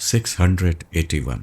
681।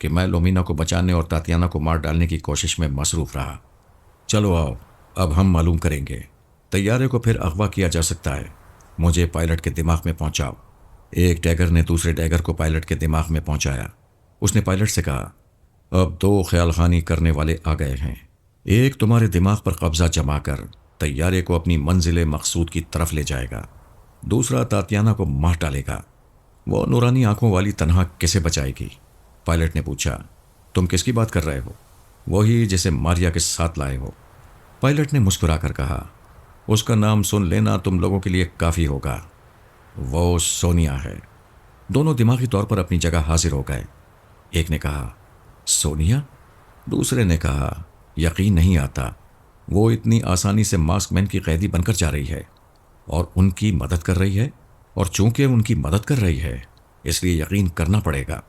کہ میں لومینا کو بچانے اور تاتیانا کو مار ڈالنے کی کوشش میں مصروف رہا۔ چلو آؤ، اب ہم معلوم کریں گے طیارے کو پھر اغوا کیا جا سکتا ہے۔ مجھے پائلٹ کے دماغ میں پہنچاؤ۔ ایک ڈیگر نے دوسرے ڈیگر کو پائلٹ کے دماغ میں پہنچایا۔ اس نے پائلٹ سے کہا، اب دو خیال خانی کرنے والے آ گئے ہیں۔ ایک تمہارے دماغ پر قبضہ جما کر طیارے کو اپنی منزل مقصود کی طرف لے جائے گا، دوسرا تاتیانا کو مار ڈالے گا۔ وہ نورانی آنکھوں والی تنہا کیسے بچائے گی؟ پائلٹ نے پوچھا۔ تم کس کی بات کر رہے ہو؟ وہی جسے ماریا کے ساتھ لائے ہو۔ پائلٹ نے مسکرا کر کہا، اس کا نام سن لینا تم لوگوں کے لیے کافی ہوگا۔ وہ سونیا ہے۔ دونوں دماغی طور پر اپنی جگہ حاضر ہو گئے۔ ایک نے کہا، سونیا؟ دوسرے نے کہا، یقین نہیں آتا، وہ اتنی آسانی سے ماسک مین کی قیدی بن کر جا رہی ہے اور ان کی مدد کر رہی ہے، اور چونکہ ان کی مدد کر رہی ہے اس لیے یقین کرنا پڑے گا۔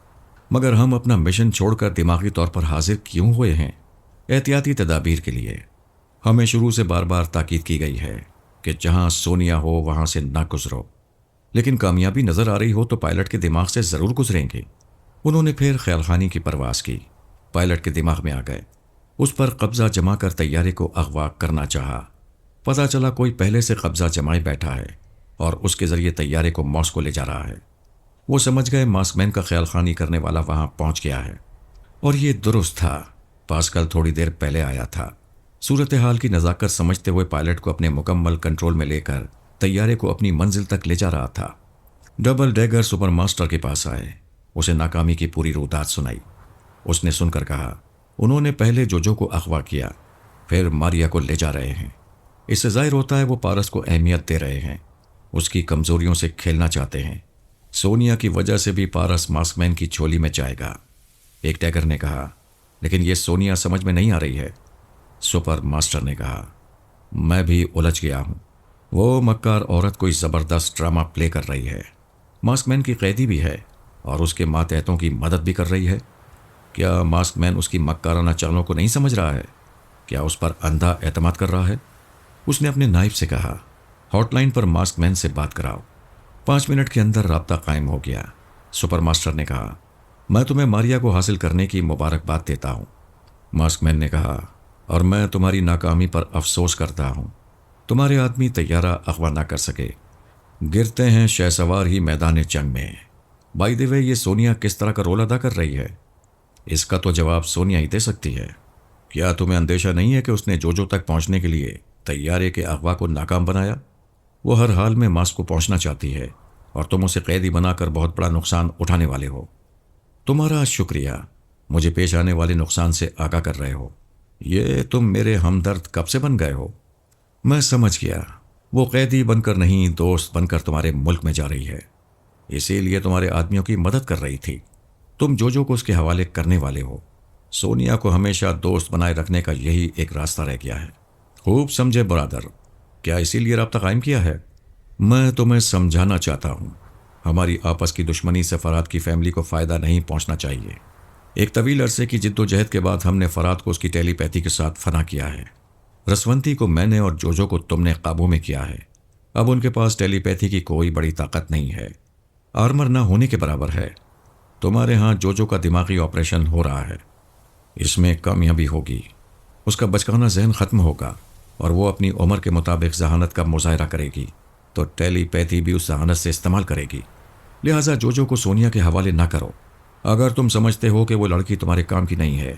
مگر ہم اپنا مشن چھوڑ کر دماغی طور پر حاضر کیوں ہوئے ہیں؟ احتیاطی تدابیر کے لیے۔ ہمیں شروع سے بار بار تاکید کی گئی ہے کہ جہاں سونیا ہو وہاں سے نہ گزرو، لیکن کامیابی نظر آ رہی ہو تو پائلٹ کے دماغ سے ضرور گزریں گے۔ انہوں نے پھر خیال خانی کی پرواز کی، پائلٹ کے دماغ میں آ گئے، اس پر قبضہ جما کر طیارے کو اغوا کرنا چاہا۔ پتہ چلا کوئی پہلے سے قبضہ جمائے بیٹھا ہے اور اس کے ذریعے طیارے کو ماسکو لے جا رہا ہے۔ وہ سمجھ گئے ماسک مین کا خیال خانی کرنے والا وہاں پہنچ گیا ہے، اور یہ درست تھا۔ پاسکل تھوڑی دیر پہلے آیا تھا۔ صورتحال کی نزاکت سمجھتے ہوئے پائلٹ کو اپنے مکمل کنٹرول میں لے کر طیارے کو اپنی منزل تک لے جا رہا تھا۔ ڈبل ڈیگر سپر ماسٹر کے پاس آئے، اسے ناکامی کی پوری رودات سنائی۔ اس نے سن کر کہا، انہوں نے پہلے جوجو کو اغوا کیا، پھر ماریا کو لے جا رہے ہیں۔ اس سے ظاہر ہوتا ہے وہ پارس کو اہمیت دے رہے ہیں، اس کی کمزوریوں سے کھیلنا چاہتے ہیں۔ سونیا کی وجہ سے بھی پارس ماسک مین کی جھولی میں جائے گا۔ ایک ٹیگر نے کہا، لیکن یہ سونیا سمجھ میں نہیں آ رہی ہے۔ سپر ماسٹر نے کہا، میں بھی الجھ گیا ہوں۔ وہ مکار عورت کوئی زبردست ڈرامہ پلے کر رہی ہے، ماسک مین کی قیدی بھی ہے اور اس کے ماتحتوں کی مدد بھی کر رہی ہے۔ کیا ماسک مین اس کی مکارانہ چالوں کو نہیں سمجھ رہا ہے؟ کیا اس پر اندھا اعتماد کر رہا ہے؟ اس نے اپنے نائب سے کہا، ہاٹ لائن پر ماسک مین سے بات کراؤ۔ 5 منٹ کے اندر رابطہ قائم ہو گیا۔ سپر ماسٹر نے کہا، میں تمہیں ماریا کو حاصل کرنے کی مبارکباد دیتا ہوں۔ ماسک مین نے کہا، اور میں تمہاری ناکامی پر افسوس کرتا ہوں۔ تمہارے آدمی طیارہ اغوا نہ کر سکے، گرتے ہیں شہ سوار ہی میدان جنگ میں۔ بائی دی وے، یہ سونیا کس طرح کا رول ادا کر رہی ہے؟ اس کا تو جواب سونیا ہی دے سکتی ہے۔ کیا تمہیں اندیشہ نہیں ہے کہ اس نے جوجو تک پہنچنے کے لیے طیارے کے اغوا کو ناکام بنایا؟ وہ ہر حال میں ماسکو پہنچنا چاہتی ہے اور تم اسے قیدی بنا کر بہت بڑا نقصان اٹھانے والے ہو۔ تمہارا شکریہ، مجھے پیش آنے والے نقصان سے آگاہ کر رہے ہو۔ یہ تم میرے ہمدرد کب سے بن گئے ہو؟ میں سمجھ گیا، وہ قیدی بن کر نہیں دوست بن کر تمہارے ملک میں جا رہی ہے، اسی لیے تمہارے آدمیوں کی مدد کر رہی تھی۔ تم جوجو کو اس کے حوالے کرنے والے ہو۔ سونیا کو ہمیشہ دوست بنائے رکھنے کا یہی ایک راستہ رہ گیا ہے۔ خوب سمجھے برادر، کیا اسی لیے رابطہ قائم کیا ہے؟ میں تمہیں سمجھانا چاہتا ہوں، ہماری آپس کی دشمنی سے فرات کی فیملی کو فائدہ نہیں پہنچنا چاہیے۔ ایک طویل عرصے کی جد و جہد کے بعد ہم نے فرات کو اس کی ٹیلی پیتھی کے ساتھ فنا کیا ہے۔ رسونتی کو میں نے اور جوجو کو تم نے قابو میں کیا ہے۔ اب ان کے پاس ٹیلی پیتھی کی کوئی بڑی طاقت نہیں ہے، آرمر نہ ہونے کے برابر ہے۔ تمہارے ہاں جوجو کا دماغی آپریشن ہو رہا ہے، اس میں کامیابی ہوگی، اس کا بچگانہ ذہن ختم ہوگا اور وہ اپنی عمر کے مطابق ذہانت کا مظاہرہ کرے گی، تو ٹیلی پیتھی بھی اس ذہانت سے استعمال کرے گی۔ لہٰذا جوجو کو سونیا کے حوالے نہ کرو۔ اگر تم سمجھتے ہو کہ وہ لڑکی تمہارے کام کی نہیں ہے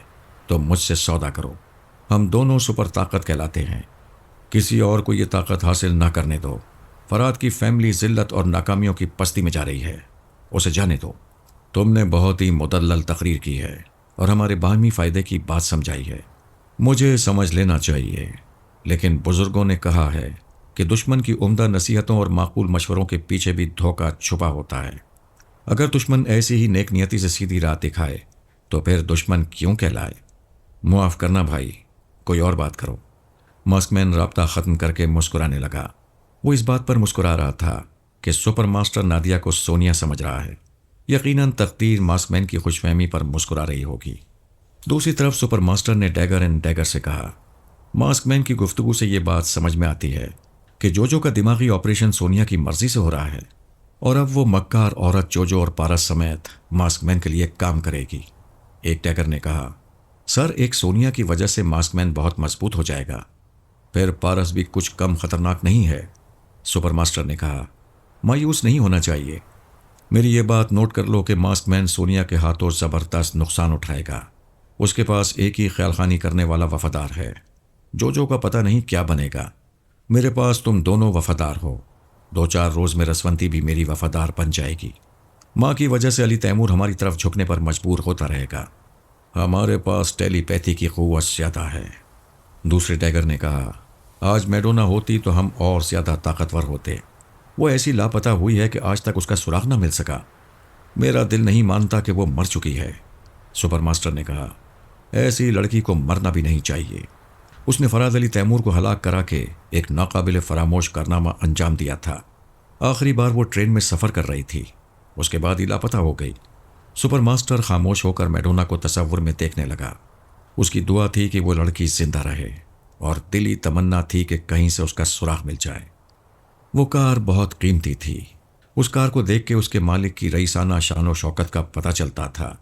تو مجھ سے سودا کرو۔ ہم دونوں سپر طاقت کہلاتے ہیں، کسی اور کو یہ طاقت حاصل نہ کرنے دو۔ فرات کی فیملی ذلت اور ناکامیوں کی پستی میں جا رہی ہے، اسے جانے دو۔ تم نے بہت ہی مدلل تقریر کی ہے اور ہمارے باہمی فائدے کی بات سمجھائی ہے، مجھے سمجھ لینا چاہیے، لیکن بزرگوں نے کہا ہے کہ دشمن کی عمدہ نصیحتوں اور معقول مشوروں کے پیچھے بھی دھوکہ چھپا ہوتا ہے۔ اگر دشمن ایسی ہی نیک نیتی سے سیدھی راہ دکھائے تو پھر دشمن کیوں کہلائے؟ معاف کرنا بھائی، کوئی اور بات کرو۔ ماسک مین رابطہ ختم کر کے مسکرانے لگا۔ وہ اس بات پر مسکرا رہا تھا کہ سپر ماسٹر نادیا کو سونیا سمجھ رہا ہے۔ یقیناً تقدیر ماسک مین کی خوش فہمی پر مسکرا رہی ہوگی۔ دوسری طرف سپر ماسٹر نے ڈیگر اینڈ ڈیگر سے کہا، ماسک مین کی گفتگو سے یہ بات سمجھ میں آتی ہے کہ جوجو کا دماغی آپریشن سونیا کی مرضی سے ہو رہا ہے، اور اب وہ مکار عورت جوجو اور پارس سمیت ماسک مین کے لیے کام کرے گی۔ ایک ٹیگر نے کہا، سر ایک سونیا کی وجہ سے ماسک مین بہت مضبوط ہو جائے گا، پھر پارس بھی کچھ کم خطرناک نہیں ہے۔ سپر ماسٹر نے کہا، مایوس نہیں ہونا چاہیے، میری یہ بات نوٹ کر لو کہ ماسک مین سونیا کے ہاتھوں زبردست نقصان اٹھائے گا۔ اس کے پاس ایک ہی خیال خانی کرنے والا وفادار ہے، جو کا پتہ نہیں کیا بنے گا۔ میرے پاس تم دونوں وفادار ہو، 2-4 روز میں رسونتی بھی میری وفادار بن جائے گی۔ ماں کی وجہ سے علی تیمور ہماری طرف جھکنے پر مجبور ہوتا رہے گا۔ ہمارے پاس ٹیلی پیتھی کی قوت زیادہ ہے۔ دوسرے ٹیگر نے کہا، آج میڈونا ہوتی تو ہم اور زیادہ طاقتور ہوتے۔ وہ ایسی لاپتہ ہوئی ہے کہ آج تک اس کا سراغ نہ مل سکا۔ میرا دل نہیں مانتا کہ وہ مر چکی ہے۔ سپر ماسٹر نے کہا، ایسی لڑکی کو مرنا بھی نہیں چاہیے۔ اس نے فراد علی تیمور کو ہلاک کرا کے ایک ناقابل فراموش کارنامہ انجام دیا تھا۔ آخری بار وہ ٹرین میں سفر کر رہی تھی، اس کے بعد ہی لاپتہ ہو گئی۔ سپر ماسٹر خاموش ہو کر میڈونا کو تصور میں دیکھنے لگا۔ اس کی دعا تھی کہ وہ لڑکی زندہ رہے، اور دلی تمنا تھی کہ کہیں سے اس کا سراغ مل جائے۔ وہ کار بہت قیمتی تھی۔ اس کار کو دیکھ کے اس کے مالک کی رئیسانہ شان و شوکت کا پتہ چلتا تھا۔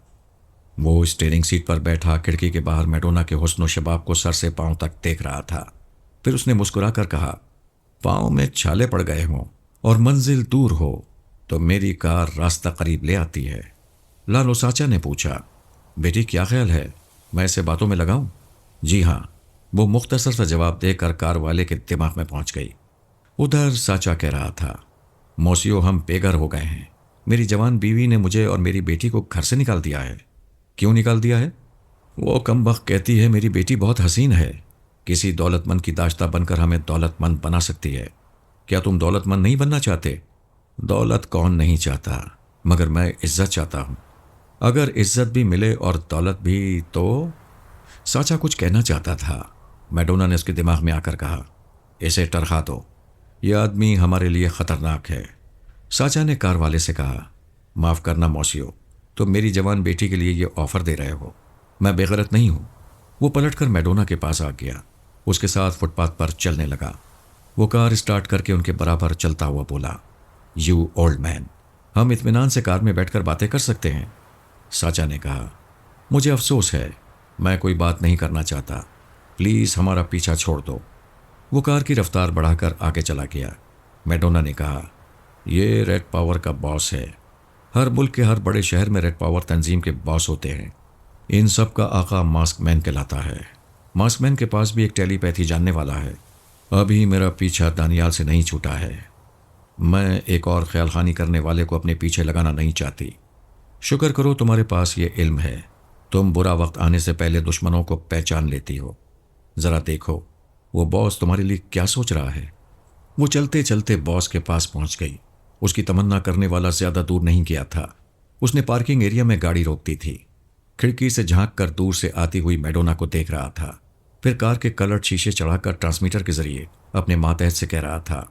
وہ اسٹیئرنگ سیٹ پر بیٹھا کھڑکی کے باہر میڈونا کے حسن و شباب کو سر سے پاؤں تک دیکھ رہا تھا۔ پھر اس نے مسکرا کر کہا، پاؤں میں چھالے پڑ گئے ہوں اور منزل دور ہو تو میری کار راستہ قریب لے آتی ہے۔ لالو چاچا نے پوچھا، بیٹی کیا خیال ہے، میں اسے باتوں میں لگاؤں؟ جی ہاں، وہ مختصر سا جواب دے کر کار والے کے دماغ میں پہنچ گئی۔ ادھر ساچا کہہ رہا تھا، موسیو ہم بے گھر ہو گئے ہیں۔ میری جوان بیوی نے مجھے اور میری بیٹی کو گھر سے نکال دیا ہے۔ کیوں نکال دیا ہے؟ وہ کمبخت کہتی ہے میری بیٹی بہت حسین ہے، کسی دولت مند کی داشتہ بن کر ہمیں دولت مند بنا سکتی ہے۔ کیا تم دولت مند نہیں بننا چاہتے؟ دولت کون نہیں چاہتا، مگر میں عزت چاہتا ہوں۔ اگر عزت بھی ملے اور دولت بھی تو… ساچا کچھ کہنا چاہتا تھا۔ میڈونا نے اس کے دماغ میں آ کر کہا، اسے ٹرخا دو، یہ آدمی ہمارے لیے خطرناک ہے۔ ساچا نے کار والے سے کہا، معاف کرنا موسیو، تم میری جوان بیٹی کے لیے یہ آفر دے رہے ہو، میں بے غیرت نہیں ہوں۔ وہ پلٹ کر میڈونا کے پاس آ گیا، اس کے ساتھ فٹ پاتھ پر چلنے لگا۔ وہ کار اسٹارٹ کر کے ان کے برابر چلتا ہوا بولا، یو اولڈ مین، ہم اطمینان سے کار میں بیٹھ کر باتیں کر سکتے ہیں؟ ساچا نے کہا، مجھے افسوس ہے، میں کوئی بات نہیں کرنا چاہتا، پلیز ہمارا پیچھا چھوڑ دو۔ وہ کار کی رفتار بڑھا کر آگے چلا گیا۔ میڈونا نے کہا، یہ ریڈ پاور کا باس ہے، ہر ملک کے ہر بڑے شہر میں ریڈ پاور تنظیم کے باس ہوتے ہیں، ان سب کا آقا ماسک مین کہلاتا ہے۔ ماسک مین کے پاس بھی ایک ٹیلی پیتھی جاننے والا ہے۔ ابھی میرا پیچھا دانیال سے نہیں چھوٹا ہے، میں ایک اور خیال خانی کرنے والے کو اپنے پیچھے لگانا نہیں چاہتی۔ شکر کرو تمہارے پاس یہ علم ہے، تم برا وقت آنے سے پہلے دشمنوں کو پہچان لیتی ہو۔ ذرا دیکھو وہ باس تمہارے لیے کیا سوچ رہا ہے۔ وہ چلتے چلتے باس کے پاس پہنچ گئی۔ اس کی تمنا کرنے والا زیادہ دور نہیں گیا تھا۔ اس نے پارکنگ ایریا میں گاڑی روک دی تھی۔ کھڑکی سے جھانک کر دور سے آتی ہوئی میڈونا کو دیکھ رہا تھا، پھر کار کے کلرڈ شیشے چڑھا کر ٹرانسمیٹر کے ذریعے اپنے ماتحت سے کہہ رہا تھا،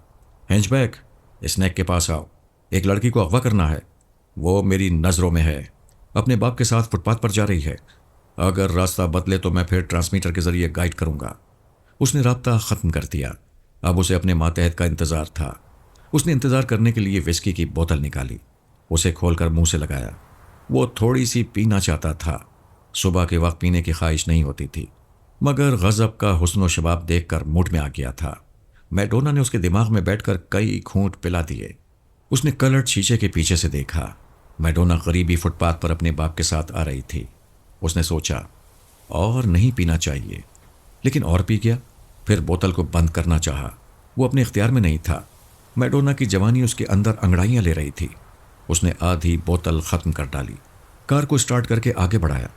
ہینچ بیک، اسنیک کے پاس آؤ، ایک لڑکی کو اغوا کرنا ہے، وہ میری نظروں میں ہے، اپنے باپ کے ساتھ فٹ پاتھ پر جا رہی ہے، اگر راستہ بدلے تو میں پھر ٹرانسمیٹر کے ذریعے گائیڈ کروں گا۔ اس نے رابطہ ختم کر دیا۔ اب اسے اپنے ماتحت کا انتظار تھا۔ اس نے انتظار کرنے کے لیے وسکی کی بوتل نکالی، اسے کھول کر منہ سے لگایا۔ وہ تھوڑی سی پینا چاہتا تھا، صبح کے وقت پینے کی خواہش نہیں ہوتی تھی، مگر غضب کا حسن و شباب دیکھ کر موڈ میں آ گیا تھا۔ میڈونا نے اس کے دماغ میں بیٹھ کر کئی گھونٹ پلا دیے۔ اس نے کلرڈ شیشے کے پیچھے سے دیکھا، میڈونا غریبی فٹ پاتھ پر اپنے باپ کے ساتھ آ رہی تھی۔ اس نے سوچا، اور نہیں پینا چاہیے، لیکن اور پی گیا۔ پھر بوتل کو بند کرنا چاہا، وہ اپنے اختیار میں نہیں تھا۔ میڈونا کی جوانی اس کے اندر انگڑائیاں لے رہی تھی۔ اس نے آدھی بوتل ختم کر ڈالی، کار کو اسٹارٹ کر کے آگے بڑھایا۔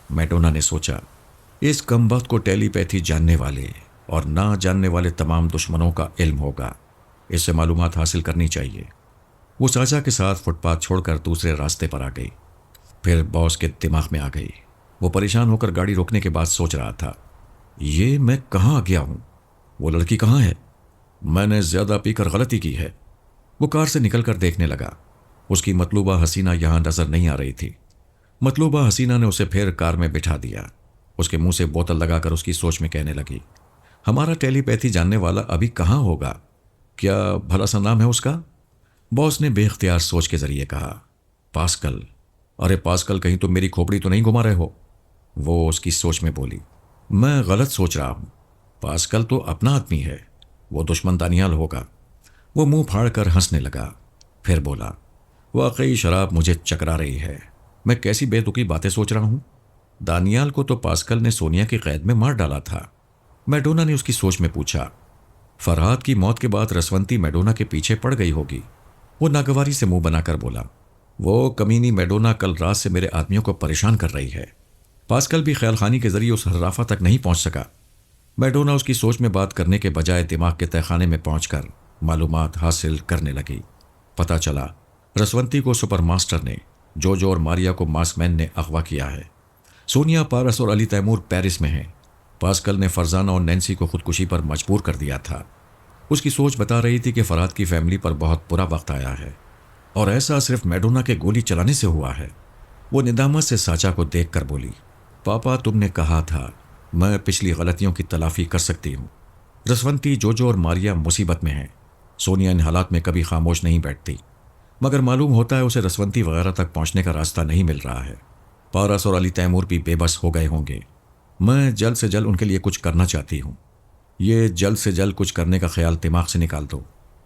میڈونا نے سوچا، اس کم وقت کو ٹیلی پیتھی جاننے والے اور نہ جاننے والے تمام دشمنوں کا علم ہوگا، اس سے معلومات حاصل کرنی چاہیے۔ وہ چاچا کے ساتھ فٹ پاتھ چھوڑ کر دوسرے راستے پر آ گئی، پھر باس کے دماغ میں آ گئی۔ وہ پریشان ہو کر گاڑی روکنے کے بعد سوچ رہا تھا، یہ میں کہاں آ گیا ہوں؟ وہ لڑکی کہاں ہے؟ میں نے زیادہ پی کر غلطی کی ہے۔ وہ کار سے نکل کر دیکھنے لگا، اس کی مطلوبہ حسینہ یہاں نظر نہیں آ رہی تھی۔ مطلوبہ حسینہ نے اسے پھر کار میں بٹھا دیا، اس کے منہ سے بوتل لگا کر اس کی سوچ میں کہنے لگی، ہمارا ٹیلی پیتھی جاننے والا ابھی کہاں ہوگا؟ کیا بھلا سا نام ہے اس کا؟ باس نے بے اختیار سوچ کے ذریعے کہا، پاسکل۔ ارے پاسکل کہیں تم میری کھوپڑی تو نہیں گھما رہے ہو؟ وہ اس کی سوچ میں بولی۔ میں غلط سوچ رہا ہوں، پاسکل تو اپنا آدمی ہے، وہ دشمن دانیال ہوگا۔ وہ منہ پھاڑ کر ہنسنے لگا، پھر بولا، واقعی شراب مجھے چکرا رہی ہے، میں کیسی بے تکی باتیں سوچ رہا ہوں۔ دانیال کو تو پاسکل نے سونیا کی قید میں مار ڈالا تھا۔ میڈونا نے اس کی سوچ میں پوچھا۔ فرحاد کی موت کے بعد رسونتی میڈونا کے پیچھے پڑ گئی ہوگی۔ وہ ناگواری سے منہ بنا کر بولا، وہ کمینی میڈونا کل رات سے میرے آدمیوں کو پریشان کر رہی ہے۔ پاسکل بھی خیال خانی کے ذریعے اس حرافہ تک نہیں پہنچ سکا۔ میڈونا اس کی سوچ میں بات کرنے کے بجائے دماغ کے تہہ خانے میں پہنچ کر معلومات حاصل کرنے لگی۔ پتہ چلا رسونتی کو سپر ماسٹر نے، جوجو اور ماریا کو ماسک مین نے اغوا کیا ہے۔ سونیا، پارس اور علی تیمور پیرس میں ہیں۔ پاسکل نے فرزانہ اور نینسی کو خودکشی پر مجبور کر دیا تھا۔ اس کی سوچ بتا رہی تھی کہ فرحاد کی فیملی پر بہت برا وقت آیا ہے، اور ایسا صرف میڈونا کے گولی چلانے سے ہوا ہے۔ وہ ندامت سے ساچا کو دیکھ کر بولی، پاپا تم نے کہا تھا میں پچھلی غلطیوں کی تلافی کر سکتی ہوں۔ رسونتی، جوجو اور ماریا مصیبت میں ہیں۔ سونیا ان حالات میں کبھی خاموش نہیں بیٹھتی، مگر معلوم ہوتا ہے اسے رسونتی وغیرہ تک پہنچنے کا راستہ نہیں مل رہا ہے۔ پارس اور علی تیمور بھی بے بس ہو گئے ہوں گے۔ میں جلد سے جلد ان کے لیے کچھ کرنا چاہتی ہوں۔ یہ جلد سے جلد کچھ کرنے کا خیال دماغ سے نکال دو۔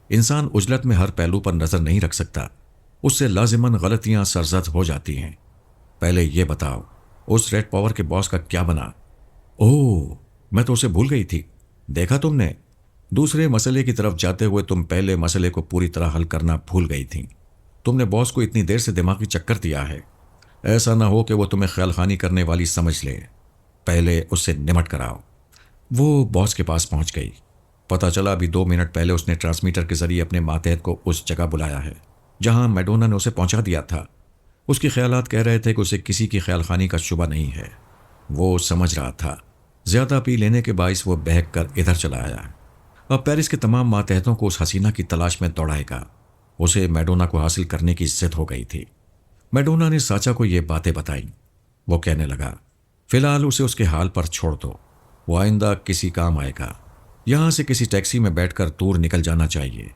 انسان عجلت میں ہر پہلو پر نظر نہیں رکھ سکتا، اس سے لازماً غلطیاں سرزد ہو جاتی ہیں۔ پہلے یہ بتاؤ اس ریڈ پاور کے باس کا کیا بنا؟ اوہ، میں تو اسے بھول گئی تھی۔ دیکھا تم نے، دوسرے مسئلے کی طرف جاتے ہوئے تم پہلے مسئلے کو پوری طرح حل کرنا بھول گئی تھی۔ تم نے باس کو اتنی دیر سے دماغی چکر دیا ہے، ایسا نہ ہو کہ وہ تمہیں خیال خانی کرنے والی سمجھ لے۔ پہلے اس سے نمٹ کر آؤ۔ وہ باس کے پاس پہنچ گئی۔ پتہ چلا ابھی 2 منٹ پہلے اس نے ٹرانسمیٹر کے ذریعے اپنے ماتحت کو اس جگہ بلایا ہے جہاں میڈونا نے اسے پہنچا دیا تھا۔ اس کے خیالات کہہ رہے تھے کہ اسے کسی کی خیال خانی کا شبہ نہیں ہے۔ وہ سمجھ رہا تھا زیادہ پی لینے کے باعث وہ بہک کر ادھر چلا آیا۔ اب پیرس کے تمام ماتحتوں کو اس حسینہ کی تلاش میں دوڑائے گا۔ اسے میڈونا کو حاصل کرنے کی ضد ہو گئی تھی۔ میڈونا نے ساچا کو یہ باتیں بتائیں۔ وہ کہنے لگا، فی الحال اسے اس کے حال پر چھوڑ دو، وہ آئندہ کسی کام آئے گا۔ یہاں سے کسی ٹیکسی میں بیٹھ کر دور نکل جانا چاہیے۔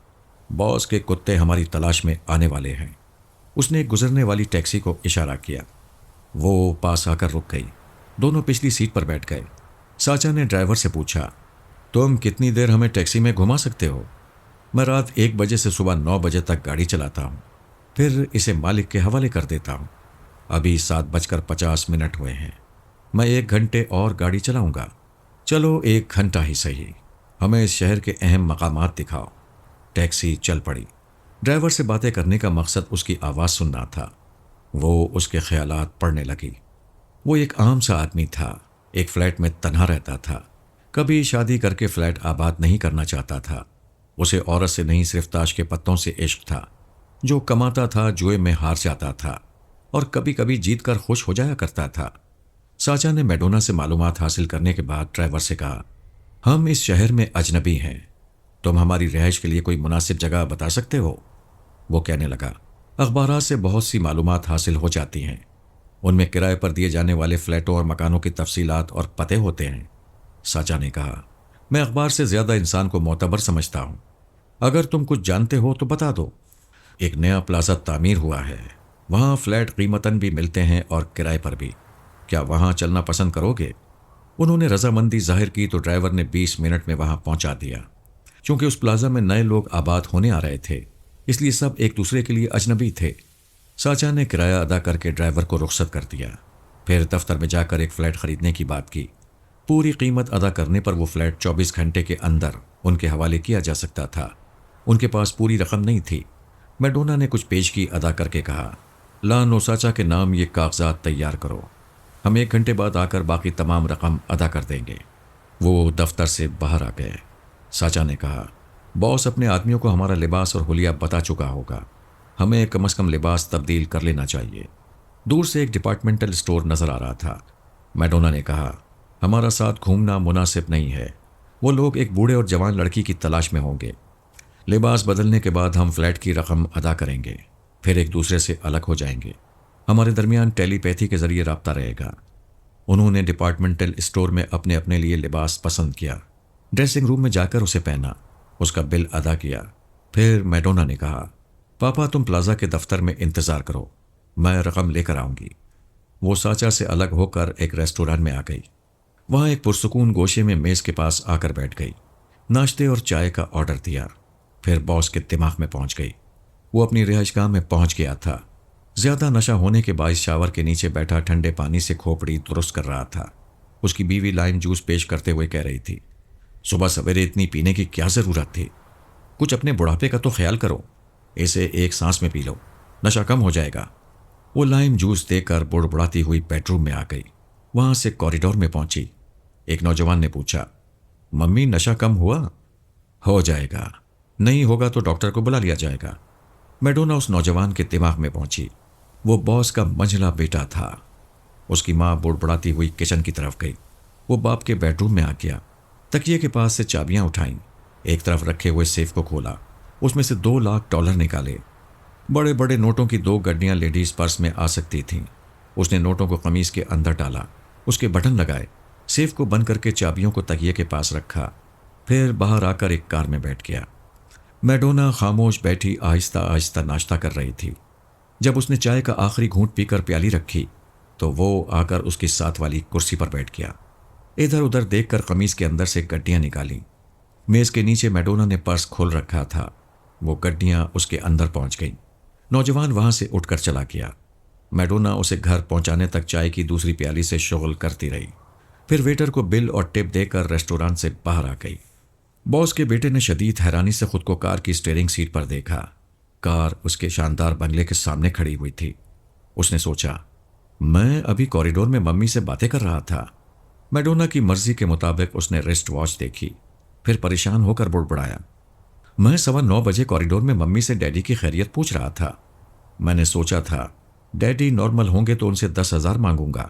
باس کے کتے ہماری تلاش میں آنے والے ہیں۔ اس نے ایک گزرنے والی ٹیکسی کو اشارہ کیا۔ وہ پاس آ کر رک گئی۔ دونوں پچھلی سیٹ پر بیٹھ گئے۔ ساچا نے ڈرائیور سے پوچھا، تم کتنی دیر ہمیں ٹیکسی میں گھما سکتے ہو؟ میں رات 1 بجے سے صبح 9 بجے تک گاڑی چلاتا ہوں، پھر اسے مالک کے حوالے کر دیتا ہوں۔ ابھی 7:50 ہوئے ہیں۔ میں 1 گھنٹے اور گاڑی چلاؤں گا۔ چلو 1 گھنٹہ ہی صحیح، ہمیں اس شہر کے اہم مقامات دکھاؤ۔ ٹیکسی چل پڑی۔ ڈرائیور سے باتیں کرنے کا مقصد اس کی آواز سننا تھا۔ وہ اس کے خیالات پڑھنے لگی۔ وہ ایک عام سا آدمی تھا، ایک فلیٹ میں تنہا رہتا تھا۔ کبھی شادی کر کے فلیٹ آباد نہیں کرنا چاہتا تھا۔ اسے عورت سے نہیں، صرف تاش کے پتوں سے عشق تھا۔ جو کماتا تھا جوئے میں ہار جاتا تھا، اور کبھی کبھی جیت کر خوش ہو جایا کرتا تھا۔ ساچا نے میڈونا سے معلومات حاصل کرنے کے بعد ڈرائیور سے کہا، ہم اس شہر میں اجنبی ہیں، تم ہماری رہائش کے لیے کوئی مناسب جگہ بتا سکتے ہو؟ وہ کہنے لگا، اخبارات سے بہت سی معلومات حاصل ہو جاتی ہیں، ان میں کرائے پر دیے جانے والے فلیٹوں اور مکانوں کی تفصیلات اور پتے ہوتے ہیں۔ ساچا نے کہا، میں اخبار سے زیادہ انسان کو معتبر سمجھتا ہوں، اگر تم کچھ جانتے ہو تو بتا دو۔ ایک نیا پلازا تعمیر ہوا ہے، وہاں فلیٹ قیمتاً بھی ملتے ہیں اور کرائے پر بھی، کیا وہاں چلنا پسند کرو گے؟ انہوں نے رضامندی ظاہر کی تو ڈرائیور نے 20 منٹ میں وہاں پہنچا دیا۔ چونکہ اس پلازا میں نئے لوگ آباد ہونے آ رہے تھے، اس لیے سب ایک دوسرے کے لیے اجنبی تھے۔ ساچا نے کرایہ ادا کر کے ڈرائیور کو رخصت کر دیا، پھر دفتر میں جا کر ایک فلیٹ خریدنے کی بات کی۔ پوری قیمت ادا کرنے پر وہ فلیٹ 24 گھنٹے کے اندر ان کے حوالے کیا جا سکتا تھا۔ ان کے پاس پوری رقم نہیں تھی۔ میڈونا نے کچھ پیشگی ادا کر کے کہا، لان و ساچا کے نام یہ کاغذات تیار کرو، ہم 1 گھنٹے بعد آ کر باقی تمام رقم ادا کر دیں گے۔ وہ دفتر سے باہر آ گئے۔ ساچا نے کہا، باس اپنے آدمیوں کو ہمارا لباس اور حلیہ بتا چکا ہوگا، ہمیں کم از کم لباس تبدیل کر لینا چاہیے۔ دور سے ایک ڈپارٹمنٹل اسٹور نظر آ رہا تھا۔ میڈونا نے کہا، ہمارا ساتھ گھومنا مناسب نہیں ہے، وہ لوگ ایک بوڑھے اور جوان لڑکی کی تلاش میں ہوں گے۔ لباس بدلنے کے بعد ہم فلیٹ کی رقم ادا کریں گے، پھر ایک دوسرے سے الگ ہو جائیں گے۔ ہمارے درمیان ٹیلی پیتھی کے ذریعے رابطہ رہے گا۔ انہوں نے ڈپارٹمنٹل اسٹور میں اپنے اپنے لیے لباس پسند کیا، ڈریسنگ روم میں جا کر اسے پہنا، اس کا بل ادا کیا۔ پھر میڈونا نے کہا، پاپا تم پلازا کے دفتر میں انتظار کرو، میں رقم لے کر آؤں گی۔ وہ سانچا سے الگ ہو کر ایک ریسٹوران میں آ گئی۔ وہاں ایک پرسکون گوشے میں میز کے پاس آ کر بیٹھ گئی۔ ناشتے اور چائے کا آرڈر دیا، پھر باس کے دماغ میں پہنچ گئی۔ وہ اپنی رہائش گاہ میں پہنچ گیا تھا۔ زیادہ نشہ ہونے کے باعث شاور کے نیچے بیٹھا ٹھنڈے پانی سے کھوپڑی درست کر رہا تھا۔ اس کی بیوی لائم جوس پیش کرتے ہوئے کہہ رہی تھی، صبح سویرے اتنی پینے کی کیا ضرورت تھی؟ کچھ اپنے بڑھاپے کا تو خیال کرو، اسے ایک سانس میں پی لو، نشہ کم ہو جائے گا۔ وہ لائم جوس دے کر بڑبڑاتی ہوئی بیڈ روم میں آ گئی۔ وہاں سے کوریڈور میں پہنچی۔ ایک نوجوان نے پوچھا، ممی نشہ کم ہوا؟ ہو جائے گا، نہیں ہوگا تو ڈاکٹر کو بلا لیا جائے گا۔ میڈونا اس نوجوان کے دماغ میں پہنچی۔ وہ باس کا منجلا بیٹا تھا۔ اس کی ماں بڑبڑاتی ہوئی کچن کی طرف گئی۔ وہ باپ کے بیڈ روم میں آ گیا۔ تکیے کے پاس سے چابیاں اٹھائیں، ایک طرف رکھے ہوئے سیف کو کھولا، اس میں سے $2 لاکھ نکالے۔ بڑے بڑے نوٹوں کی 2 گڈیاں لیڈیز پرس میں آ سکتی تھیں۔ اس نے نوٹوں کو قمیص کے اندر ڈالا، اس کے بٹن لگائے، سیف کو بند کر کے چابیوں کو تکیے کے پاس رکھا، پھر باہر آ کر ایک کار میں بیٹھ گیا۔ میڈونا خاموش بیٹھی آہستہ آہستہ ناشتہ کر رہی تھی۔ جب اس نے چائے کا آخری گھونٹ پی کر پیالی رکھی تو وہ آ کر اس کی ساتھ والی کرسی پر بیٹھ گیا۔ ادھر ادھر دیکھ کر قمیص کے اندر سے گڈیاں نکالی۔ میز کے نیچے میڈونا نے پرس کھول رکھا تھا۔ وہ گڈیاں اس کے اندر پہنچ گئیں۔ نوجوان وہاں سے اٹھ کر چلا گیا۔ میڈونا اسے گھر پہنچانے تک چائے کی دوسری پیالی سے شغل کرتی رہی، پھر ویٹر کو بل اور ٹپ دے کر ریسٹوران سے باہر آ گئی۔ باس کے بیٹے نے شدید حیرانی سے خود کو کار کی سٹیئرنگ سیٹ پر دیکھا۔ کار اس کے شاندار بنگلے کے سامنے کھڑی ہوئی تھی۔ اس نے سوچا، میں ابھی کوریڈور میں ممی سے باتیں کر رہا تھا۔ میڈونا کی مرضی کے مطابق اس نے ریسٹ واچ دیکھی، پھر پریشان ہو کر بڑبڑایا، میں 9:15 بجے کوریڈور میں ممی سے ڈیڈی کی خیریت پوچھ رہا تھا۔ میں نے سوچا تھا ڈیڈی نارمل ہوں گے تو ان سے 10,000 مانگوں گا،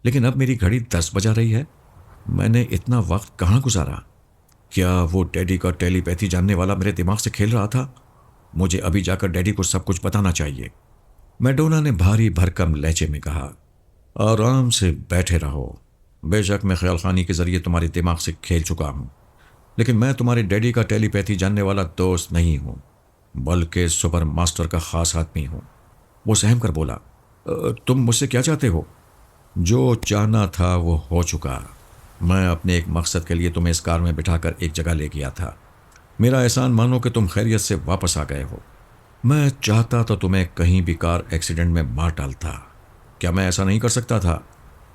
لیکن اب میری گھڑی 10 بجا رہی ہے۔ میں نے اتنا وقت کہاں گزارا؟ کیا وہ ڈیڈی کا ٹیلی پیتھی جاننے والا میرے دماغ سے کھیل رہا تھا؟ مجھے ابھی جا کر ڈیڈی کو سب کچھ بتانا چاہیے۔ میڈونا نے بھاری بھرکم لہجے میں کہا، آرام سے بیٹھے رہو، بے شک میں خیال خانی کے ذریعے تمہارے دماغ سے کھیل چکا ہوں، لیکن میں تمہارے ڈیڈی کا ٹیلی پیتھی جاننے والا دوست نہیں ہوں، بلکہ سپر ماسٹر کا خاص آدمی ہوں۔ وہ سہم کر بولا، تم مجھ سے کیا چاہتے ہو؟ جو چاہنا تھا وہ ہو چکا۔ میں اپنے ایک مقصد کے لیے تمہیں اس کار میں بٹھا کر ایک جگہ لے گیا تھا۔ میرا احسان مانو کہ تم خیریت سے واپس آ گئے ہو۔ میں چاہتا تو تمہیں کہیں بھی کار ایکسیڈنٹ میں مار ڈالتا۔ کیا میں ایسا نہیں کر سکتا تھا؟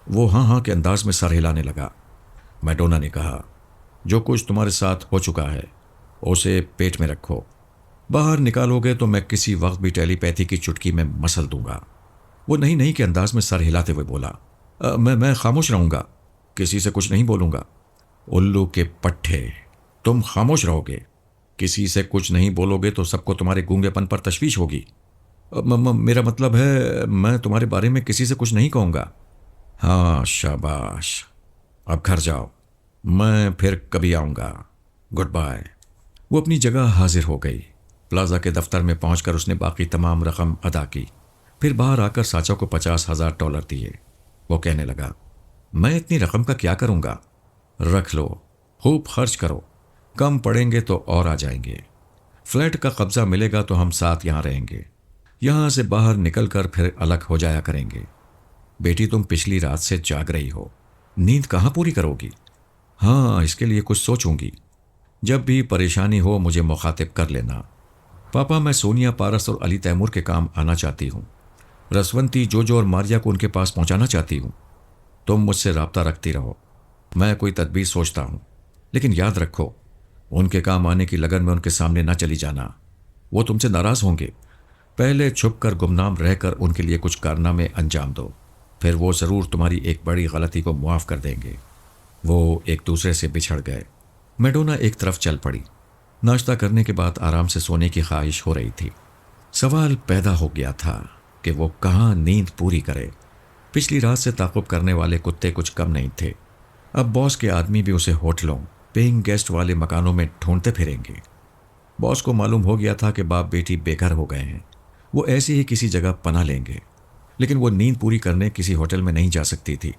وہ ہاں ہاں کے انداز میں سر ہلانے لگا۔ میڈونا نے کہا، جو کچھ تمہارے ساتھ ہو چکا ہے اسے پیٹ میں رکھو، باہر نکالو گے تو میں کسی وقت بھی ٹیلی پیتھی کی چٹکی میں مسل دوں گا۔ وہ نہیں کے انداز میں سر ہلاتے ہوئے بولا، میں خاموش رہوں گا، کسی سے کچھ نہیں بولوں گا۔ الو کے پٹھے، تم خاموش رہو گے، کسی سے کچھ نہیں بولو گے تو سب کو تمہارے گونگے پن پر تشویش ہوگی۔ میرا مطلب ہے میں تمہارے بارے میں کسی سے کچھ نہیں کہوں گا۔ ہاں شاباش، اب گھر جاؤ، میں پھر کبھی آؤں گا، گڈ بائے۔ وہ اپنی جگہ حاضر ہو گئی۔ پلازا کے دفتر میں پہنچ کر اس نے باقی تمام رقم ادا کی، پھر باہر آ کر سانچا کو $50,000 دیے۔ وہ کہنے لگا، میں اتنی رقم کا کیا کروں گا؟ رکھ لو، خوب خرچ کرو، کم پڑیں گے تو اور آ جائیں گے۔ فلیٹ کا قبضہ ملے گا تو ہم ساتھ یہاں رہیں گے، یہاں سے باہر نکل کر پھر الگ ہو جایا کریں گے۔ بیٹی تم پچھلی رات سے جاگ رہی ہو، نیند کہاں پوری کرو گی؟ ہاں، اس کے لیے کچھ سوچوں گی۔ جب بھی پریشانی ہو مجھے مخاطب کر لینا۔ پاپا، میں سونیا پارس اور علی تیمور کے کام آنا چاہتی ہوں، رسونتی، جوجو اور ماریا کو ان کے پاس پہنچانا چاہتی ہوں۔ تم مجھ سے رابطہ رکھتی رہو، میں کوئی تدبیر سوچتا ہوں، لیکن یاد رکھو ان کے کام آنے کی لگن میں ان کے سامنے نہ چلی جانا، وہ تم سے ناراض ہوں گے۔ پہلے چھپ کر گمنام رہ کر ان کے لیے کچھ کارنامے انجام دو، پھر وہ ضرور تمہاری ایک بڑی غلطی کو معاف کر دیں گے۔ وہ ایک دوسرے سے بچھڑ گئے۔ میڈونا ایک طرف چل پڑی۔ ناشتہ کرنے کے بعد آرام سے سونے کی خواہش ہو رہی تھی۔ سوال پیدا ہو گیا تھا کہ وہ کہاں نیند پوری کرے۔ پچھلی رات سے تعاقب کرنے والے کتے کچھ کم نہیں تھے۔ اب باس کے آدمی بھی اسے ہوٹلوں، پیئنگ گیسٹ والے مکانوں میں ڈھونڈتے پھریں گے۔ باس کو معلوم ہو گیا تھا کہ باپ بیٹی بے گھر ہو گئے ہیں، وہ ایسی ہی کسی جگہ پناہ لیں گے، لیکن وہ نیند پوری کرنے کسی ہوٹل میں نہیں جا سکتی تھی،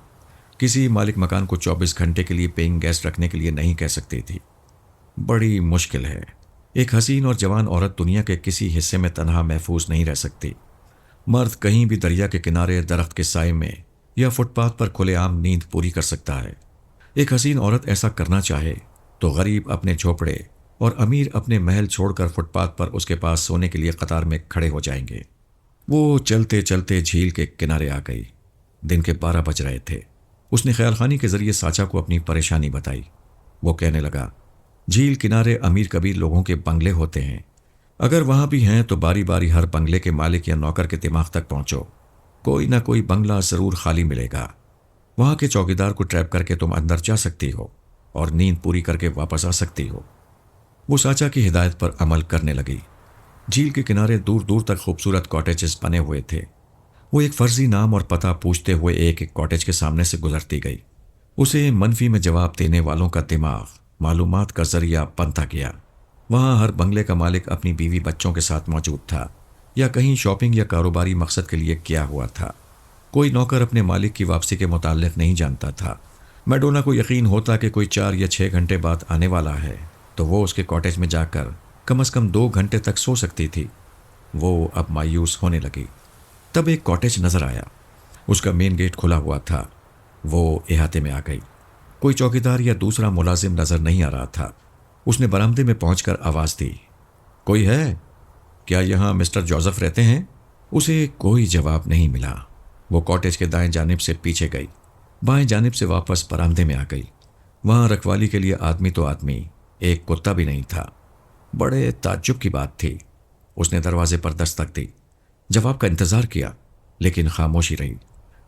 کسی مالک مکان کو 24 گھنٹے کے لیے پیئنگ گیسٹ رکھنے کے لیے نہیں کہہ سکتی تھی۔ بڑی مشکل ہے، ایک حسین اور جوان عورت دنیا کے کسی حصے میں تنہا محفوظ نہیں رہ سکتی۔ مرد کہیں بھی دریا کے کنارے درخت کے سائے میں یا فٹ پاتھ پر کھلے عام نیند پوری کر سکتا ہے۔ ایک حسین عورت ایسا کرنا چاہے تو غریب اپنے جھوپڑے اور امیر اپنے محل چھوڑ کر فٹ پاتھ پر اس کے پاس سونے کے لیے قطار میں کھڑے ہو جائیں گے۔ وہ چلتے چلتے جھیل کے کنارے آ گئی۔ دن کے 12 بج رہے تھے۔ اس نے خیال خانی کے ذریعے ساچا کو اپنی پریشانی بتائی۔ وہ کہنے لگا، جھیل کنارے امیر کبیر لوگوں کے بنگلے ہوتے ہیں، اگر وہاں بھی ہیں تو باری باری ہر بنگلے کے مالک یا نوکر کے دماغ تک پہنچو، کوئی نہ کوئی بنگلہ ضرور خالی ملے گا۔ وہاں کے چوکیدار کو ٹریپ کر کے تم اندر جا سکتی ہو اور نیند پوری کر کے واپس آ سکتی ہو۔ وہ ساچا کی ہدایت پر عمل کرنے لگی۔ جھیل کے کنارے دور دور تک خوبصورت کاٹیجز بنے ہوئے تھے۔ وہ ایک فرضی نام اور پتہ پوچھتے ہوئے ایک ایک کاٹیج کے سامنے سے گزرتی گئی۔ اسے منفی میں جواب دینے والوں کا دماغ معلومات کا ذریعہ بنتا گیا۔ وہاں ہر بنگلے کا مالک اپنی بیوی بچوں کے ساتھ موجود تھا یا کہیں شاپنگ یا کاروباری مقصد کے لیے کیا ہوا تھا۔ کوئی نوکر اپنے مالک کی واپسی کے متعلق نہیں جانتا تھا۔ میڈونا کو یقین ہوتا کہ کوئی 4 یا 6 گھنٹے بعد آنے والا ہے تو وہ اس کے کاٹیج میں جا کر کم از کم 2 گھنٹے تک سو سکتی تھی۔ وہ اب مایوس ہونے لگی۔ تب ایک کاٹیج نظر آیا۔ اس کا مین گیٹ کھلا ہوا تھا۔ وہ احاطے میں آ گئی۔ کوئی چوکیدار یا دوسرا ملازم نظر نہیں آ رہا تھا۔ اس نے برآمدے میں پہنچ کر آواز دی، کوئی ہے؟ کیا یہاں مسٹر جوزف رہتے ہیں؟ اسے کوئی جواب نہیں ملا۔ وہ کاٹیج کے دائیں جانب سے پیچھے گئی، بائیں جانب سے واپس برآمدے میں آ گئی۔ وہاں رکھوالی کے لیے آدمی تو آدمی، ایک کتا بھی نہیں تھا۔ بڑے تعجب کی بات تھی۔ اس نے دروازے پر دستک دی، جواب کا انتظار کیا، لیکن خاموشی رہی۔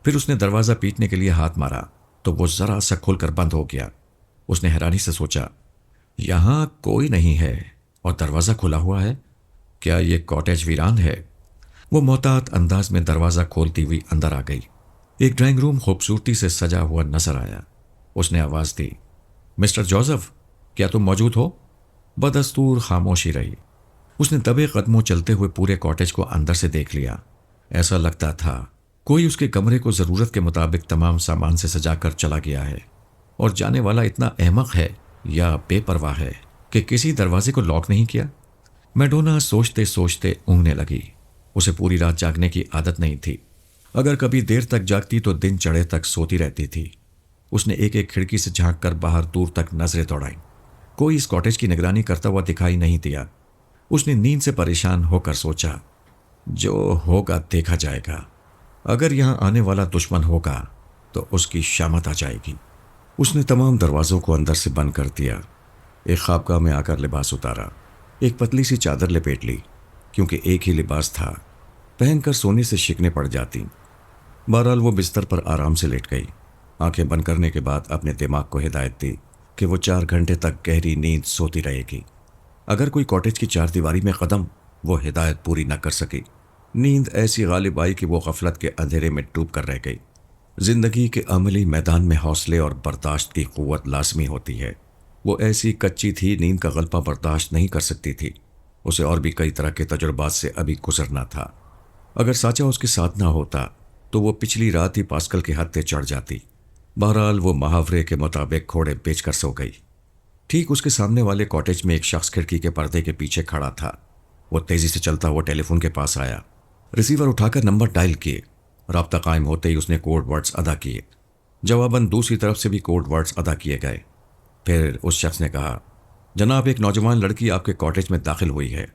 پھر اس نے دروازہ پیٹنے کے لیے ہاتھ مارا تو وہ ذرا سا کھل کر بند ہو گیا۔ اس نے حیرانی سے سوچا، یہاں کوئی نہیں ہے اور دروازہ کھلا ہوا ہے، کیا یہ کاٹیج ویران ہے؟ وہ محتاط انداز میں دروازہ کھولتی ہوئی اندر آ گئی۔ ایک ڈرائنگ روم خوبصورتی سے سجا ہوا نظر آیا۔ اس نے آواز دی، مسٹر جوزف، کیا تم موجود ہو؟ بدستور خاموشی رہی۔ اس نے دبے قدموں چلتے ہوئے پورے کاٹیج کو اندر سے دیکھ لیا۔ ایسا لگتا تھا کوئی اس کے کمرے کو ضرورت کے مطابق تمام سامان سے سجا کر چلا گیا ہے، اور جانے والا اتنا احمق ہے یا بے پرواہ ہے کہ کسی دروازے کو لاک نہیں کیا۔ میڈونا سوچتے سوچتے اونگنے لگی۔ اسے پوری رات جاگنے کی عادت نہیں تھی۔ اگر کبھی دیر تک جاگتی تو دن چڑھے تک سوتی رہتی تھی۔ اس نے ایک ایک کھڑکی سے جھانک کر باہر دور تک نظریں دوڑائیں۔ کوئی اس کاٹیج کی نگرانی کرتا ہوا دکھائی نہیں دیا۔ اس نے نیند سے پریشان ہو کر سوچا، جو ہوگا دیکھا جائے گا۔ اگر یہاں آنے والا دشمن ہوگا تو اس کی شامت آ جائے گی۔ اس نے تمام دروازوں کو اندر سے بند کر دیا۔ ایک خوابگاہ میں آ کر لباس اتارا، ایک پتلی سی چادر لپیٹ لی، کیونکہ ایک ہی لباس تھا، پہن کر سونے سے شکنے پڑ جاتی۔ بہرحال وہ بستر پر آرام سے لیٹ گئی۔ آنکھیں بند کرنے کے بعد اپنے دماغ کو ہدایت دی کہ وہ 4 گھنٹے تک گہری نیند سوتی رہے گی۔ اگر کوئی کاٹیج کی 4 دیواری میں قدم، وہ ہدایت پوری نہ کر سکی۔ نیند ایسی غالب آئی کہ وہ غفلت کے اندھیرے میں ڈوب کر رہ گئی۔ زندگی کے عملی میدان میں حوصلے اور برداشت کی قوت لازمی ہوتی ہے۔ وہ ایسی کچی تھی، نیند کا غلبہ برداشت نہیں کر سکتی تھی۔ اسے اور بھی کئی طرح کے تجربات سے ابھی گزرنا تھا۔ اگر ساچا اس کے ساتھ نہ ہوتا تو وہ پچھلی رات ہی پاسکل کے ہتھے چڑھ جاتی۔ بہرحال وہ محاورے کے مطابق گھوڑے بیچ کر سو گئی۔ ٹھیک اس کے سامنے والے کاٹیج میں ایک شخص کھڑکی کے پردے کے پیچھے کھڑا تھا۔ وہ تیزی سے چلتا ہوا ٹیلی فون کے پاس آیا، ریسیور اٹھا کر نمبر ڈائل کیے۔ رابطہ قائم ہوتے ہی اس نے کوڈ ورڈز ادا کیے۔ جواباً دوسری طرف سے بھی کوڈ ورڈز ادا کیے گئے۔ پھر اس شخص نے کہا، جناب، ایک نوجوان لڑکی آپ کے کاٹیج میں داخل ہوئی ہے۔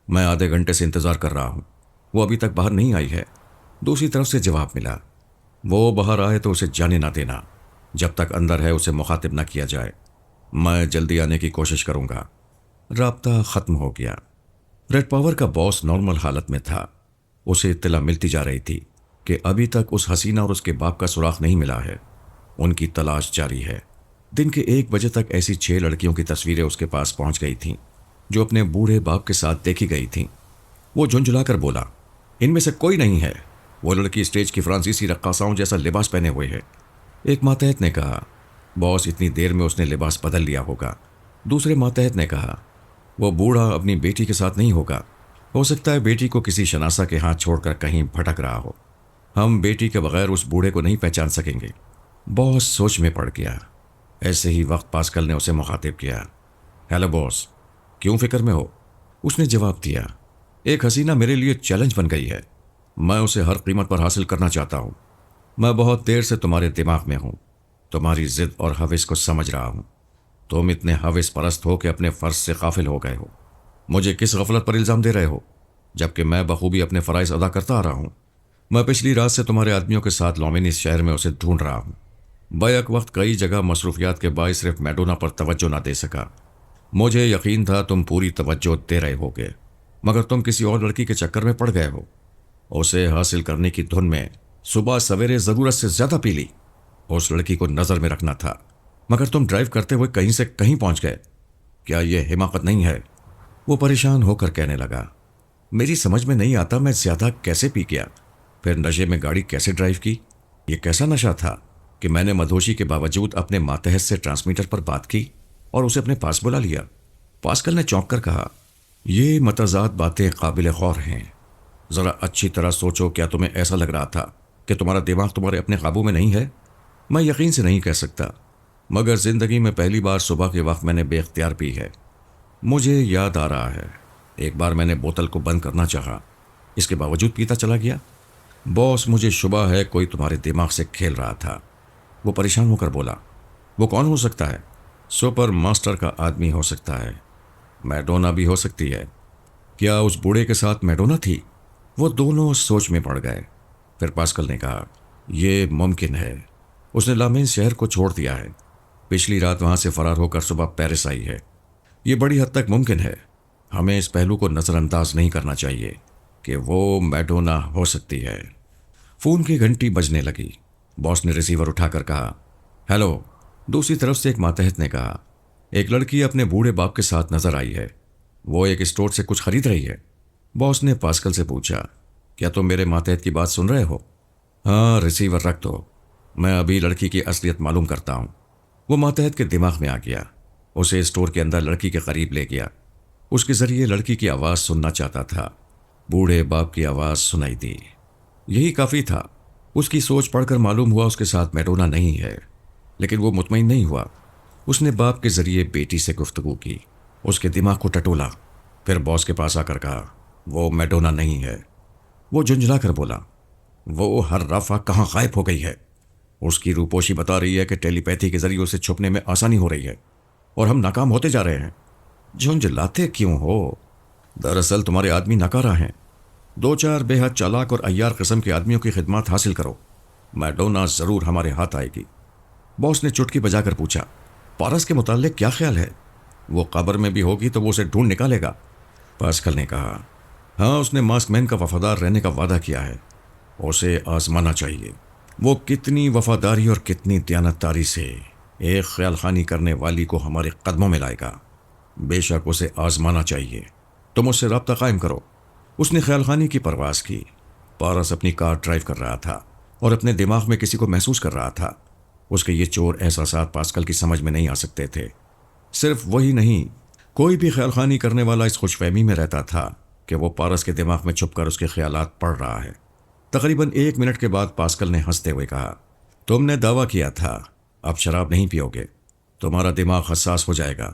میں آدھے گھنٹے سے انتظار کر رہا ہوں، وہ ابھی تک باہر نہیں آئی ہے۔ دوسری طرف سے جواب ملا، وہ باہر آئے تو اسے جانے نہ دینا، جب تک اندر ہے اسے مخاطب نہ کیا جائے۔ میں جلدی آنے کی کوشش کروں گا۔ رابطہ ختم ہو گیا۔ ریڈ پاور کا باس نارمل حالت میں تھا۔ اسے اطلاع ملتی جا رہی تھی کہ ابھی تک اس حسینہ اور اس کے باپ کا سراغ نہیں ملا ہے۔ ان کی تلاش جاری ہے۔ دن کے 1 بجے تک ایسی 6 لڑکیوں کی تصویریں اس کے پاس پہنچ گئی تھیں جو اپنے بوڑھے باپ کے ساتھ دیکھی گئی تھیں۔ وہ جھنجھلا کر بولا، ان میں سے کوئی نہیں ہے۔ وہ لڑکی اسٹیج کی فرانسیسی رقاصاؤں جیسا لباس پہنے ہوئے ہے۔ ایک ماتحت نے کہا، باس اتنی دیر میں اس نے لباس بدل لیا ہوگا۔ دوسرے ماتحت نے کہا، وہ بوڑھا اپنی بیٹی کے ساتھ نہیں ہوگا، ہو سکتا ہے بیٹی کو کسی شناسا کے ہاتھ چھوڑ کر کہیں بھٹک رہا ہو۔ ہم بیٹی کے بغیر اس بوڑھے کو نہیں پہچان سکیں گے۔ باس سوچ میں پڑ گیا۔ ایسے ہی وقت پاسکل نے اسے مخاطب کیا، ہیلو باس، کیوں فکر میں ہو؟ اس نے جواب دیا، ایک حسینہ میرے لیے چیلنج بن گئی ہے۔ میں اسے ہر قیمت پر حاصل کرنا چاہتا ہوں۔ میں بہت دیر سے تمہارے دماغ میں ہوں، تمہاری ضد اور حوث کو سمجھ رہا ہوں۔ تم اتنے حوث پرست ہو کہ اپنے فرض سے غافل ہو گئے ہو۔ مجھے کس غفلت پر الزام دے رہے ہو، جبکہ میں بخوبی اپنے فرائض ادا کرتا آ رہا ہوں؟ میں پچھلی رات سے تمہارے آدمیوں کے ساتھ لومینس شہر میں اسے ڈھونڈ رہا ہوں۔ بیک وقت کئی جگہ مصروفیات کے باعث صرف میڈونا پر توجہ نہ دے سکا۔ مجھے یقین تھا تم پوری توجہ دے رہے ہوگے، مگر تم کسی اور لڑکی کے چکر میں پڑ گئے ہو۔ اسے حاصل کرنے کی دھن میں صبح سویرے ضرورت سے زیادہ پی لی۔ اس لڑکی کو نظر میں رکھنا تھا، مگر تم ڈرائیو کرتے ہوئے کہیں سے کہیں پہنچ گئے۔ کیا یہ حماقت نہیں ہے؟ وہ پریشان ہو کر کہنے لگا، میری سمجھ میں نہیں آتا میں زیادہ کیسے پی گیا، پھر نشے میں گاڑی کیسے ڈرائیو کی؟ یہ کیسا نشہ تھا کہ میں نے مدہوشی کے باوجود اپنے ماتحت سے ٹرانسمیٹر پر بات کی اور اسے اپنے پاس بلا لیا؟ پاسکل نے چونک کر کہا، یہ متضاد باتیں قابل غور ہیں۔ ذرا اچھی طرح سوچو، کیا تمہیں ایسا لگ رہا تھا کہ تمہارا دماغ تمہارے اپنے قابو میں نہیں ہے؟ میں یقین سے نہیں کہہ سکتا، مگر زندگی میں پہلی بار صبح کے وقت میں نے بے اختیار پی ہے۔ مجھے یاد آ رہا ہے ایک بار میں نے بوتل کو بند کرنا چاہا، اس کے باوجود پیتا چلا گیا۔ باس، مجھے شبہ ہے کوئی تمہارے دماغ سے کھیل رہا تھا۔ وہ پریشان ہو کر بولا، وہ کون ہو سکتا ہے؟ سپر ماسٹر کا آدمی ہو سکتا ہے، میڈونا بھی ہو سکتی ہے۔ کیا اس بوڑھے کے ساتھ میڈونا تھی؟ وہ دونوں سوچ میں پڑ گئے۔ پھر پاسکل نے کہا، یہ ممکن ہے، اس نے لامین شہر کو چھوڑ دیا ہے، پچھلی رات وہاں سے فرار ہو کر صبح پیرس آئی ہے۔ یہ بڑی حد تک ممکن ہے، ہمیں اس پہلو کو نظر انداز نہیں کرنا چاہیے کہ وہ میڈونا ہو سکتی ہے۔ فون کی گھنٹی بجنے لگی۔ باس نے ریسیور اٹھا کر کہا، ہیلو۔ دوسری طرف سے ایک ماتحت نے کہا، ایک لڑکی اپنے بوڑھے باپ کے ساتھ نظر آئی ہے، وہ ایک اسٹور سے کچھ خرید رہی ہے۔ باس نے پاسکل سے پوچھا، کیا تم میرے ماتحت کی بات سن رہے ہو؟ ہاں، ریسیور رکھ دو، میں ابھی لڑکی کی اصلیت معلوم کرتا ہوں۔ وہ ماتحت کے دماغ میں آ گیا، اسے اسٹور کے اندر لڑکی کے قریب لے گیا۔ اس کے ذریعے لڑکی کی آواز سننا چاہتا تھا۔ بوڑھے باپ کی آواز سنائی دی، یہی کافی تھا۔ اس کی سوچ پڑھ کر معلوم ہوا اس کے ساتھ میڈونا نہیں ہے، لیکن وہ مطمئن نہیں ہوا۔ اس نے باپ کے ذریعے بیٹی سے گفتگو کی، اس کے دماغ کو ٹٹولا، پھر باس کے پاس آ کر کہا، وہ میڈونا نہیں ہے۔ وہ جھنجھلا کر بولا، وہ ہر رفع کہاں غائب ہو گئی ہے؟ اس کی روپوشی بتا رہی ہے کہ ٹیلی پیتھی کے ذریعے اسے چھپنے میں آسانی ہو رہی ہے اور ہم ناکام ہوتے جا رہے ہیں۔ جھنجھلاتے کیوں ہو؟ دراصل تمہارے آدمی ناکارہ ہیں۔ دو چار بے حد چالاک اور عیار قسم کے آدمیوں کی خدمات حاصل کرو، میڈونا ضرور ہمارے ہاتھ آئے گی۔ باس نے چٹکی بجا کر پوچھا، پارس کے متعلق کیا خیال ہے؟ وہ قبر میں بھی ہوگی تو وہ اسے ڈھونڈ نکالے گا۔ پاسکل نے کہا، ہاں، اس نے ماسک مین کا وفادار رہنے کا وعدہ کیا ہے، اسے آزمانا چاہیے۔ وہ کتنی وفاداری اور کتنی دیانتداری سے ایک خیال خانی کرنے والی کو ہمارے قدموں میں لائے گا۔ بے شک اسے آزمانا چاہیے، تم اس سے رابطہ قائم کرو۔ اس نے خیال خانی کی پرواز کی۔ پارس اپنی کار ڈرائیو کر رہا تھا اور اپنے دماغ میں کسی کو محسوس کر رہا تھا۔ اس کے یہ چور احساسات پاسکل کی سمجھ میں نہیں آ سکتے تھے۔ صرف وہی نہیں، کوئی بھی خیال خانی کرنے والا اس خوش فہمی میں رہتا تھا کہ وہ پارس کے دماغ میں چھپ کر اس کے خیالات پڑھ رہا ہے۔ تقریباً 1 منٹ کے بعد پاسکل نے ہنستے ہوئے کہا، تم نے دعویٰ کیا تھا اب شراب نہیں پیو گے، تمہارا دماغ حساس ہو جائے گا،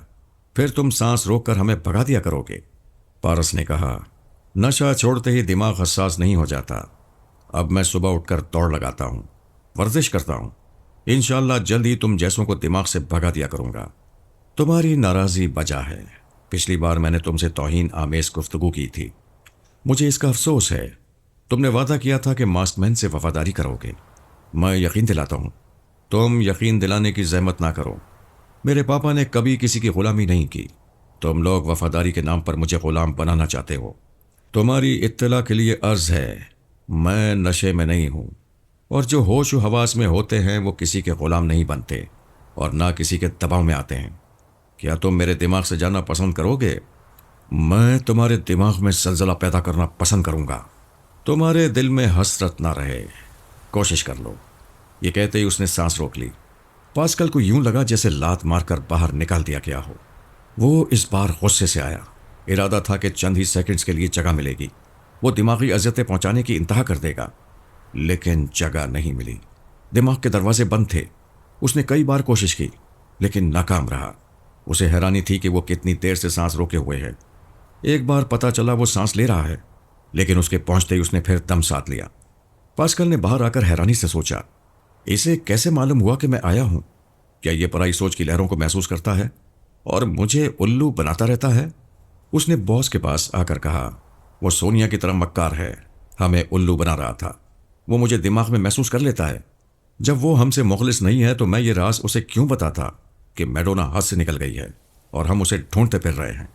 پھر تم سانس روک کر ہمیں بھگا دیا کرو گے۔ پارس نے کہا، نشہ چھوڑتے ہی دماغ حساس نہیں ہو جاتا۔ اب میں صبح اٹھ کر دوڑ لگاتا ہوں، ورزش کرتا ہوں، انشاءاللہ جلد ہی تم جیسوں کو دماغ سے بھگا دیا کروں گا۔ تمہاری ناراضی بجا ہے، پچھلی بار میں نے تم سے توہین آمیز گفتگو کی تھی، مجھے اس کا افسوس ہے۔ تم نے وعدہ کیا تھا کہ ماسک مین سے وفاداری کرو گے، میں یقین دلاتا ہوں، تم یقین دلانے کی زحمت نہ کرو۔ میرے پاپا نے کبھی کسی کی غلامی نہیں کی، تم لوگ وفاداری کے نام پر مجھے غلام بنانا چاہتے ہو۔ تمہاری اطلاع کے لیے عرض ہے، میں نشے میں نہیں ہوں، اور جو ہوش و حواس میں ہوتے ہیں وہ کسی کے غلام نہیں بنتے اور نہ کسی کے دباؤ میں آتے ہیں۔ کیا تم میرے دماغ سے جانا پسند کرو گے؟ میں تمہارے دماغ میں زلزلہ پیدا کرنا پسند کروں گا، تمہارے دل میں حسرت نہ رہے، کوشش کر لو۔ یہ کہتے ہی اس نے سانس روک لی۔ پاسکل کو یوں لگا جیسے لات مار کر باہر نکال دیا گیا ہو۔ وہ اس بار غصے سے آیا، ارادہ تھا کہ چند ہی سیکنڈز کے لیے جگہ ملے گی، وہ دماغی اذیتیں پہنچانے کی انتہا کر دے گا، لیکن جگہ نہیں ملی۔ دماغ کے دروازے بند تھے۔ اس نے کئی بار کوشش کی لیکن ناکام رہا۔ اسے حیرانی تھی کہ وہ کتنی دیر سے سانس روکے ہوئے ہے۔ ایک بار پتہ چلا وہ سانس لے رہا ہے، لیکن اس کے پہنچتے ہی اس نے پھر دم ساتھ لیا۔ پاسکل نے باہر آ کر حیرانی سے سوچا، اسے کیسے معلوم ہوا کہ میں آیا ہوں؟ کیا یہ پرائی سوچ کی لہروں کو محسوس کرتا ہے اور مجھے الو بناتا رہتا ہے؟ اس نے باس کے پاس آ کر کہا، وہ سونیا کی طرح مکار ہے، ہمیں الو بنا رہا تھا، وہ مجھے دماغ میں محسوس کر لیتا ہے۔ جب وہ ہم سے مخلص نہیں ہے تو میں یہ راز اسے کیوں بتاتا کہ میڈونا ہاتھ سے نکل گئی ہے اور ہم اسے ڈھونڈتے پھر رہے ہیں؟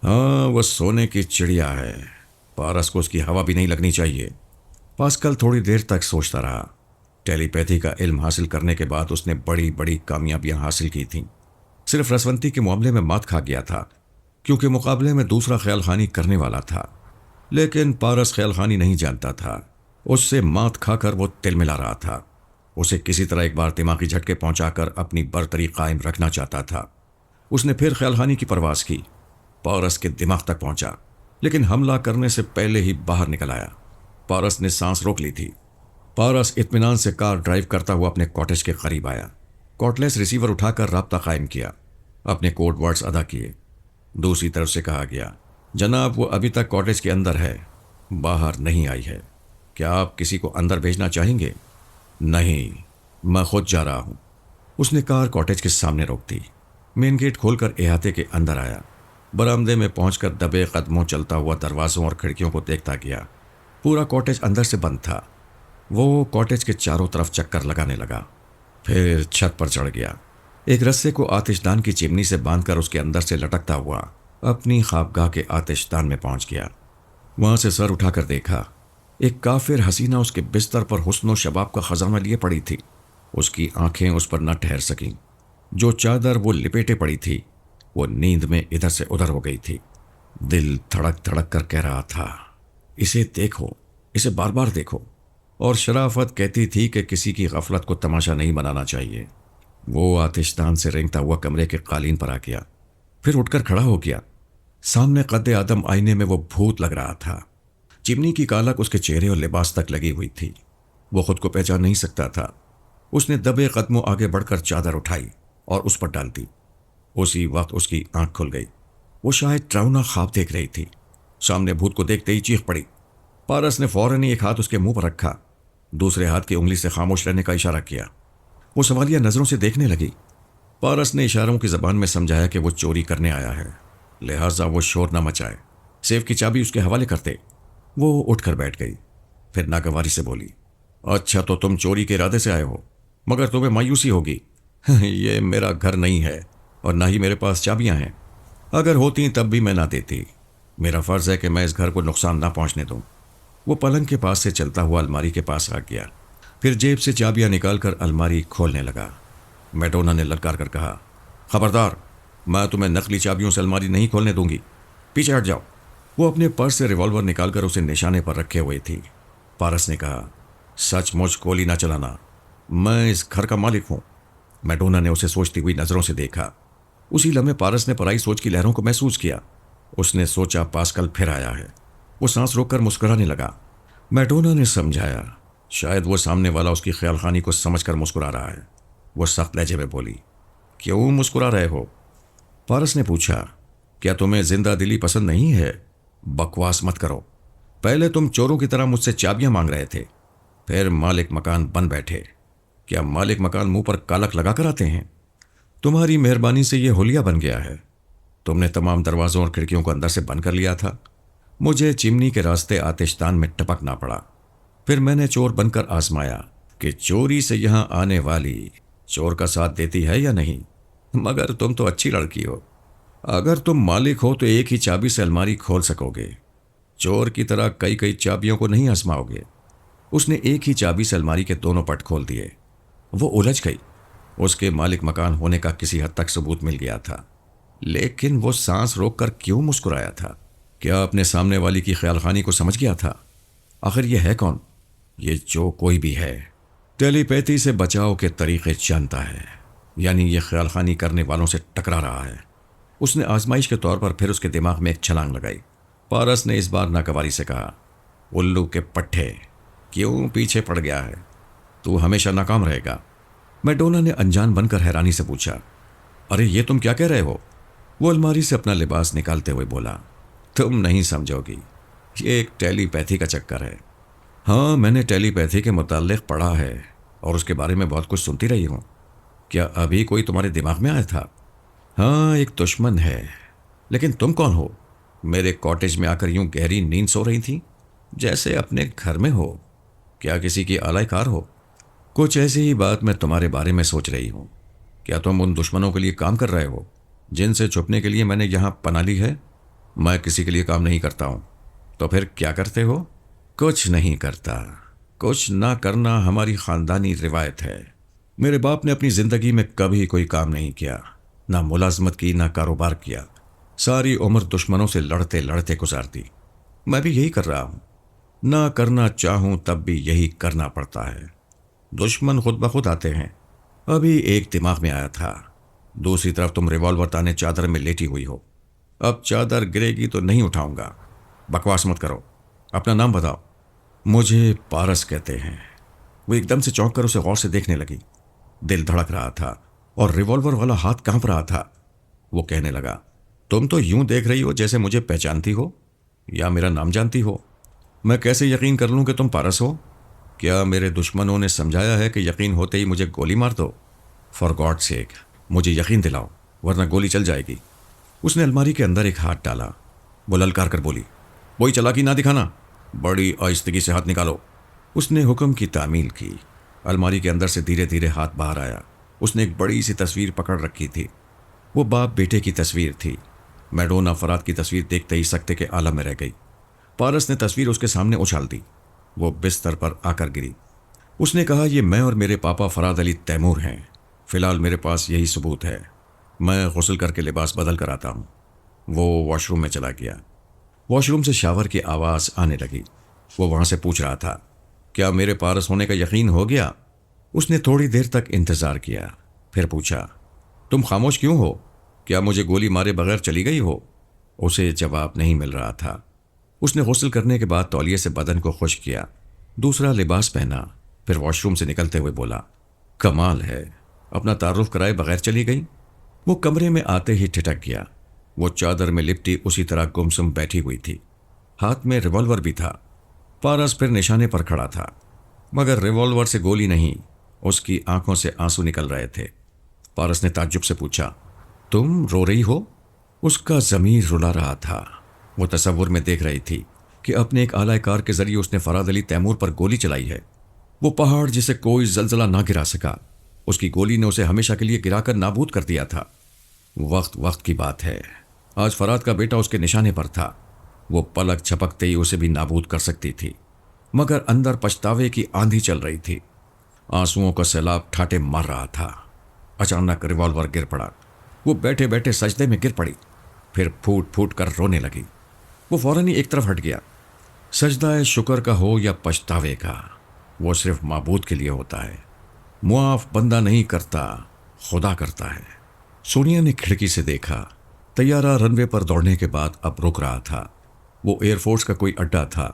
ہاں، وہ سونے کی چڑیا ہے، پارس کو اس کی ہوا بھی نہیں لگنی چاہیے۔ پاسکل تھوڑی دیر تک سوچتا رہا۔ ٹیلی پیتھی کا علم حاصل کرنے کے بعد اس نے بڑی بڑی کامیابیاں حاصل کی تھیں۔ صرف رسونتی کے معاملے میں مات کھا گیا تھا، کیونکہ مقابلے میں دوسرا خیال خانی کرنے والا تھا۔ لیکن پارس خیال خانی نہیں جانتا تھا، اس سے مات کھا کر وہ تل ملا رہا تھا۔ اسے کسی طرح ایک بار دماغی جھٹکے پہنچا کر اپنی برتری قائم رکھنا چاہتا تھا۔ اس نے پھر خیال خانی کی پرواز کی، پارس کے دماغ تک پہنچا، لیکن حملہ کرنے سے پہلے ہی باہر نکل آیا۔ پارس نے سانس روک لی تھی۔ پارس اطمینان سے کار ڈرائیو کرتا ہوا اپنے کاٹیج کے قریب آیا۔ کارڈلیس ریسیور اٹھا کر رابطہ قائم کیا، اپنے کوڈ ورڈز ادا کیے۔ دوسری طرف سے کہا گیا، جناب وہ ابھی تک کاٹیج کے اندر ہے، باہر نہیں آئی ہے، کیا آپ کسی کو اندر بھیجنا چاہیں گے؟ نہیں، میں خود جا رہا ہوں۔ اس نے کار کاٹیج کے سامنے روک دی، مین گیٹ کھول کر احاطے کے اندر آیا۔ برآمدے میں پہنچ کر دبے قدموں چلتا ہوا دروازوں اور کھڑکیوں کو دیکھتا گیا۔ پورا کاٹیج اندر سے بند تھا۔ وہ کاٹیج کے چاروں طرف چکر لگانے لگا، پھر چھت پر چڑھ گیا۔ ایک رسے کو آتش دان کی چمنی سے باندھ کر اس کے اندر سے لٹکتا ہوا اپنی خوابگاہ کے آتش دان میں پہنچ گیا۔ وہاں سے سر اٹھا کر دیکھا، ایک کافر حسینہ اس کے بستر پر حسن و شباب کا خزانہ لیے پڑی تھی۔ اس کی آنکھیں اس پر نہ ٹھہر سکیں۔ جو چادر وہ لپیٹے پڑی تھی وہ نیند میں ادھر سے ادھر ہو گئی تھی۔ دل دھڑک دھڑک کر کہہ رہا تھا، اسے دیکھو، اسے بار بار دیکھو، اور شرافت کہتی تھی کہ کسی کی غفلت کو تماشا نہیں بنانا چاہیے۔ وہ آتش دان سے رینگتا ہوا کمرے کے قالین پر آ گیا، پھر اٹھ کر کھڑا ہو گیا۔ سامنے قد آدم آئینے میں وہ بھوت لگ رہا تھا۔ چمنی کی کالک اس کے چہرے اور لباس تک لگی ہوئی تھی، وہ خود کو پہچان نہیں سکتا تھا۔ اس نے دبے قدموں آگے بڑھ کر چادر اٹھائی اور اس پر ڈال دی۔ اسی وقت اس کی آنکھ کھل گئی۔ وہ شاید ڈراؤنا خواب دیکھ رہی تھی۔ سامنے بھوت کو دیکھتے ہی چیخ پڑی۔ پارس نے فوراً ایک ہاتھ اس کے منہ پر رکھا، دوسرے ہاتھ کی انگلی سے خاموش رہنے کا اشارہ کیا۔ وہ سوالیہ نظروں سے دیکھنے لگی۔ پارس نے اشاروں کی زبان میں سمجھایا کہ وہ چوری کرنے آیا ہے، لہٰذا وہ شور نہ مچائے، سیف کی چابی اس کے حوالے کرتے۔ وہ اٹھ کر بیٹھ گئی، پھر ناگواری سے بولی، اچھا تو تم چوری کے ارادے سے آئے ہو، مگر تمہیں مایوسی ہوگی۔ یہ میرا گھر نہیں ہے اور نہ ہی میرے پاس چابیاں ہیں، اگر ہوتی تب بھی میں نہ دیتی۔ میرا فرض ہے کہ میں اس گھر کو نقصان نہ پہنچنے دوں۔ وہ پلنگ کے پاس سے چلتا ہوا الماری کے پاس آ گیا، پھر جیب سے چابیاں نکال کر الماری کھولنے لگا۔ میڈونا نے للکار کر کہا، خبردار، میں تمہیں نقلی چابیوں سے الماری نہیں کھولنے دوں گی، پیچھے ہٹ جاؤ۔ وہ اپنے پرس سے ریوالور نکال کر اسے نشانے پر رکھے ہوئے تھی۔ پارس نے کہا، سچ مچ گولی نہ چلانا، میں اس گھر کا مالک ہوں۔ میڈونا نے اسے سوچتی ہوئی نظروں سے دیکھا۔ اسی لمحے پارس نے پرائی سوچ کی لہروں کو محسوس کیا۔ اس نے سوچا پاسکل پھر آیا ہے۔ وہ سانس روک کر مسکرانے لگا۔ میڈونا نے سمجھایا، شاید وہ سامنے والا اس کی خیال خانی کو سمجھ کر مسکرا رہا ہے۔ وہ سخت لہجے میں بولی، کیوں مسکرا رہے ہو؟ پارس نے پوچھا، کیا تمہیں زندہ دلی پسند نہیں ہے؟ بکواس مت کرو، پہلے تم چوروں کی طرح مجھ سے چابیاں مانگ رہے تھے، پھر مالک مکان بن بیٹھے۔ کیا مالک مکان منہ پر کالک لگا کر آتے ہیں؟ تمہاری مہربانی سے یہ حلیہ بن گیا ہے۔ تم نے تمام دروازوں اور کھڑکیوں کو اندر سے بند کر لیا تھا۔ مجھے چمنی کے راستے آتش دان میں ٹپکنا پڑا، پھر میں نے چور بن کر آزمایا کہ چوری سے یہاں آنے والی چور کا ساتھ دیتی ہے یا نہیں، مگر تم تو اچھی لڑکی ہو، اگر تم مالک ہو تو ایک ہی چابی سے الماری کھول سکو گے، چور کی طرح کئی کئی چابیوں کو نہیں آزماؤ گے۔ اس نے ایک ہی چابی سے الماری کے دونوں پٹ کھول دیے۔ وہ الجھ گئی۔ اس کے مالک مکان ہونے کا کسی حد تک ثبوت مل گیا تھا، لیکن وہ سانس روک کر کیوں مسکرایا تھا؟ کیا اپنے سامنے والی کی خیال خانی کو سمجھ گیا تھا؟ آخر یہ ہے کون؟ یہ جو کوئی بھی ہے ٹیلی پیتھی سے بچاؤ کے طریقے جانتا ہے، یعنی یہ خیال خانی کرنے والوں سے ٹکرا رہا ہے۔ اس نے آزمائش کے طور پر پھر اس کے دماغ میں ایک چھلانگ لگائی۔ پارس نے اس بار ناگواری سے کہا، الو کے پٹھے، کیوں پیچھے پڑ گیا ہے؟ تو ہمیشہ ناکام رہے گا۔ میڈونا نے انجان بن کر حیرانی سے پوچھا، ارے یہ تم کیا کہہ رہے ہو؟ وہ الماری سے اپنا لباس نکالتے ہوئے بولا، تم نہیں سمجھو گی، یہ ایک ٹیلی پیتھی کا چکر ہے۔ ہاں، میں نے ٹیلی پیتھی کے متعلق پڑھا ہے اور اس کے بارے میں بہت کچھ سنتی رہی ہوں۔ کیا ابھی کوئی تمہارے دماغ میں آیا تھا؟ ہاں، ایک دشمن ہے۔ لیکن تم کون ہو؟ میرے کاٹیج میں آ کر یوں گہری نیند سو رہی تھی جیسے اپنے گھر میں ہو۔ کیا کسی کی اعلی کار ہو؟ کچھ ایسی ہی بات میں تمہارے بارے میں سوچ رہی ہوں۔ کیا تم ان دشمنوں کے لیے کام کر رہے ہو جن سے چھپنے کے لیے میں نے یہاں پناہ لی ہے؟ میں کسی کے لیے کام نہیں کرتا ہوں۔ تو پھر کیا کرتے ہو؟ کچھ نہیں کرتا۔ کچھ نہ کرنا ہماری خاندانی روایت ہے۔ میرے باپ نے اپنی زندگی میں کبھی کوئی کام نہیں کیا، نہ ملازمت کی، نہ کاروبار کیا۔ ساری عمر دشمنوں سے لڑتے لڑتے گزار دی۔ میں بھی یہی کر رہا ہوں۔ نہ کرنا چاہوں تب بھی یہی کرنا پڑتا ہے۔ دشمن خود بخود آتے ہیں۔ ابھی ایک دماغ میں آیا تھا۔ دوسری طرف تم ریوالور تانے چادر میں لیٹی ہوئی ہو۔ اب چادر گرے گی تو نہیں اٹھاؤں گا۔ بکواس مت کرو، اپنا نام بتاؤ۔ مجھے پارس کہتے ہیں۔ وہ ایک دم سے چونک کر اسے غور سے دیکھنے لگی۔ دل دھڑک رہا تھا اور ریوالور والا ہاتھ کانپ رہا تھا۔ وہ کہنے لگا، تم تو یوں دیکھ رہی ہو جیسے مجھے پہچانتی ہو یا میرا نام جانتی ہو۔ میں کیسے یقین کر لوں کہ تم پارس ہو؟ کیا میرے دشمنوں نے سمجھایا ہے کہ یقین ہوتے ہی مجھے گولی مار دو؟ فار گاڈ سیک، مجھے یقین دلاؤ ورنہ گولی چل جائے گی۔ اس نے الماری کے اندر ایک ہاتھ ڈالا۔ وہ للکار کر بولی، وہی چلاکی نہ دکھانا، بڑی آہستگی سے ہاتھ نکالو۔ اس نے حکم کی تعمیل کی۔ الماری کے اندر سے دھیرے دھیرے ہاتھ باہر آیا۔ اس نے ایک بڑی سی تصویر پکڑ رکھی تھی۔ وہ باپ بیٹے کی تصویر تھی۔ میڈونا فرات کی تصویر دیکھتے ہی سکتے کے عالم میں رہ گئی۔ پارس نے تصویر اس کے سامنے اچھال دی۔ وہ بستر پر آ کر گری۔ اس نے کہا، یہ میں اور میرے پاپا فراد علی تیمور ہیں۔ فی الحال میرے پاس یہی ثبوت ہے۔ میں غسل کر کے لباس بدل کر آتا ہوں۔ وہ واش روم میں چلا گیا۔ واش روم سے شاور کی آواز آنے لگی۔ وہ وہاں سے پوچھ رہا تھا، کیا میرے پارس ہونے کا یقین ہو گیا؟ اس نے تھوڑی دیر تک انتظار کیا، پھر پوچھا، تم خاموش کیوں ہو؟ کیا مجھے گولی مارے بغیر چلی گئی ہو؟ اسے جواب نہیں مل رہا تھا۔ اس نے غسل کرنے کے بعد تولیے سے بدن کو خشک کیا، دوسرا لباس پہنا، پھر واش روم سے نکلتے ہوئے بولا، کمال ہے، اپنا تعارف کرائے بغیر چلی گئی۔ وہ کمرے میں آتے ہی ٹھٹک گیا۔ وہ چادر میں لپٹی اسی طرح گمسم بیٹھی ہوئی تھی۔ ہاتھ میں ریوالور بھی تھا۔ پارس پھر نشانے پر کھڑا تھا، مگر ریوالور سے گولی نہیں، اس کی آنکھوں سے آنسو نکل رہے تھے۔ پارس نے تعجب سے پوچھا، تم رو رہی ہو؟ اس کا ضمیر رلا رہا تھا۔ وہ تصور میں دیکھ رہی تھی کہ اپنے ایک اعلی کار کے ذریعے اس نے فراد علی تیمور پر گولی چلائی ہے۔ وہ پہاڑ جسے کوئی زلزلہ نہ گرا سکا، اس کی گولی نے اسے ہمیشہ کے لیے گرا کر نابود کر دیا تھا۔ وقت کی بات ہے، آج فراد کا بیٹا اس کے نشانے پر تھا۔ وہ پلک چھپکتے ہی اسے بھی نابود کر سکتی تھی، مگر اندر پچھتاوے کی آندھی چل رہی تھی۔ آنسوؤں کا سیلاب ٹھاٹے مار رہا تھا۔ اچانک ریوالور گر پڑا۔ وہ بیٹھے بیٹھے سجدے میں گر پڑی، پھر پھوٹ پھوٹ کر رونے لگی۔ وہ فوراً ہی ایک طرف ہٹ گیا۔ سجدہ شکر کا ہو یا پچھتاوے کا، وہ صرف معبود کے لیے ہوتا ہے۔ معاف بندہ نہیں کرتا، خدا کرتا ہے۔ سونیا نے کھڑکی سے دیکھا۔ طیارہ رن وے پر دوڑنے کے بعد اب رک رہا تھا۔ وہ ایئر فورس کا کوئی اڈا تھا۔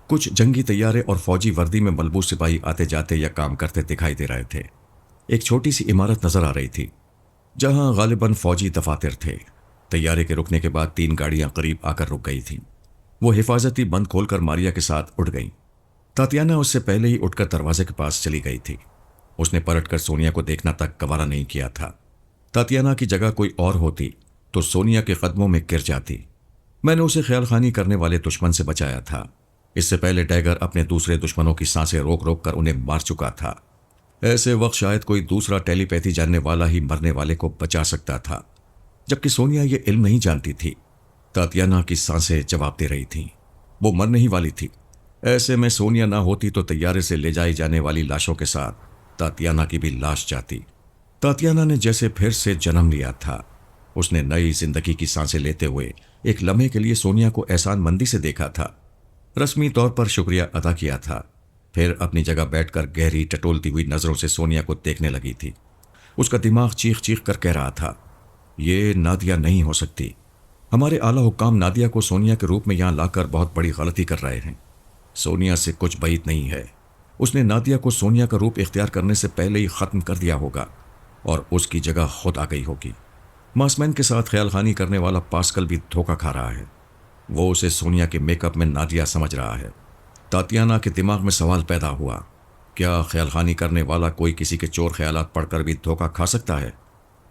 کچھ جنگی طیارے اور فوجی وردی میں ملبوس سپاہی آتے جاتے یا کام کرتے دکھائی دے رہے تھے۔ ایک چھوٹی سی عمارت نظر آ رہی تھی جہاں غالباً فوجی دفاتر تھے۔ طیارے کے رکنے کے بعد 3 گاڑیاں قریب آ کر رک گئی تھیں۔ وہ حفاظتی بند کھول کر ماریا کے ساتھ اٹھ گئیں۔ تاتیانا اس سے پہلے ہی اٹھ کر دروازے کے پاس چلی گئی تھی۔ اس نے پلٹ کر سونیا کو دیکھنا تک گوارا نہیں کیا تھا۔ تاتیانا کی جگہ کوئی اور ہوتی تو سونیا کے قدموں میں گر جاتی۔ میں نے اسے خیال خانی کرنے والے دشمن سے بچایا تھا۔ اس سے پہلے ٹیگر اپنے دوسرے دشمنوں کی سانسیں روک روک کر انہیں مار چکا تھا۔ ایسے وقت شاید کوئی دوسرا ٹیلی پیتھی جاننے والا ہی مرنے والے کو بچا سکتا تھا، جبکہ سونیا یہ علم نہیں جانتی تھی۔ تاتیانا کی سانسیں جواب دے رہی تھیں، وہ مرنے ہی والی تھی۔ ایسے میں سونیا نہ ہوتی تو طیارے سے لے جائی جانے والی لاشوں کے ساتھ تاتیانا کی بھی لاش جاتی۔ تاتیانا نے جیسے پھر سے جنم لیا تھا۔ اس نے نئی زندگی کی سانسیں لیتے ہوئے ایک لمحے کے لیے سونیا کو احسان مندی سے دیکھا تھا، رسمی طور پر شکریہ ادا کیا تھا، پھر اپنی جگہ بیٹھ کر گہری ٹٹولتی ہوئی نظروں سے سونیا کو دیکھنے لگی تھی۔ اس کا دماغ چیخ چیخ کر کہہ رہا تھا، یہ نادیہ نہیں ہو سکتی۔ ہمارے اعلیٰ حکام نادیہ کو سونیا کے روپ میں یہاں لا کر بہت بڑی غلطی کر رہے ہیں۔ سونیا سے کچھ بعید نہیں ہے۔ اس نے نادیہ کو سونیا کا روپ اختیار کرنے سے پہلے ہی ختم کر دیا ہوگا اور اس کی جگہ خود آ گئی ہوگی۔ ماسمین کے ساتھ خیال خانی کرنے والا پاسکل بھی دھوکہ کھا رہا ہے۔ وہ اسے سونیا کے میک اپ میں نادیہ سمجھ رہا ہے۔ تاتیانا کے دماغ میں سوال پیدا ہوا، کیا خیال خانی کرنے والا کوئی کسی کے چور خیالات پڑھ کر بھی دھوکہ کھا سکتا ہے؟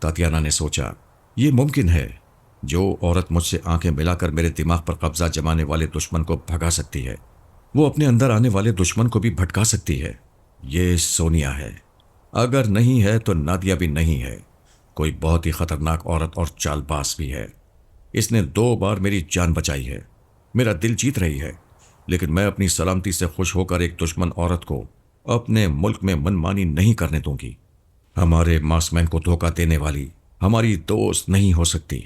تاتیانا نے سوچا، یہ ممکن ہے۔ جو عورت مجھ سے آنکھیں ملا کر میرے دماغ پر قبضہ جمانے والے دشمن کو بھگا سکتی ہے، وہ اپنے اندر آنے والے دشمن کو بھی بھٹکا سکتی ہے۔ یہ سونیا ہے۔ اگر نہیں ہے تو نادیہ بھی نہیں ہے۔ کوئی بہت ہی خطرناک عورت اور چال باز بھی ہے۔ اس نے 2 بار میری جان بچائی ہے، میرا دل جیت رہی ہے، لیکن میں اپنی سلامتی سے خوش ہو کر ایک دشمن عورت کو اپنے ملک میں منمانی نہیں کرنے دوں گی۔ ہمارے ماسمین کو دھوکہ دینے والی ہماری دوست نہیں ہو سکتی۔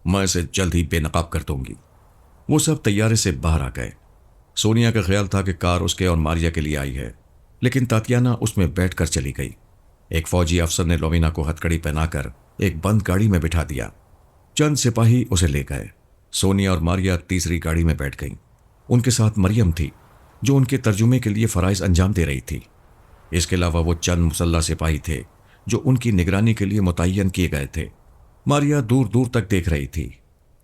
میں اسے جلد ہی بے نقاب کر دوں گی۔ وہ سب طیارے سے باہر آ گئے۔ سونیا کا خیال تھا کہ کار اس کے اور ماریا کے لیے آئی ہے، لیکن تاتیانا اس میں بیٹھ کر چلی گئی۔ ایک فوجی افسر نے لومینا کو ہتھکڑی پہنا کر ایک بند گاڑی میں بٹھا دیا۔ چند سپاہی اسے لے گئے۔ سونیا اور ماریا تیسری گاڑی میں بیٹھ گئیں۔ ان کے ساتھ مریم تھی، جو ان کے ترجمے کے لیے فرائض انجام دے رہی تھی۔ اس کے علاوہ وہ چند مسلح سپاہی تھے جو ان کی نگرانی کے لیے متعین کیے گئے تھے۔ ماریا دور دور تک دیکھ رہی تھی۔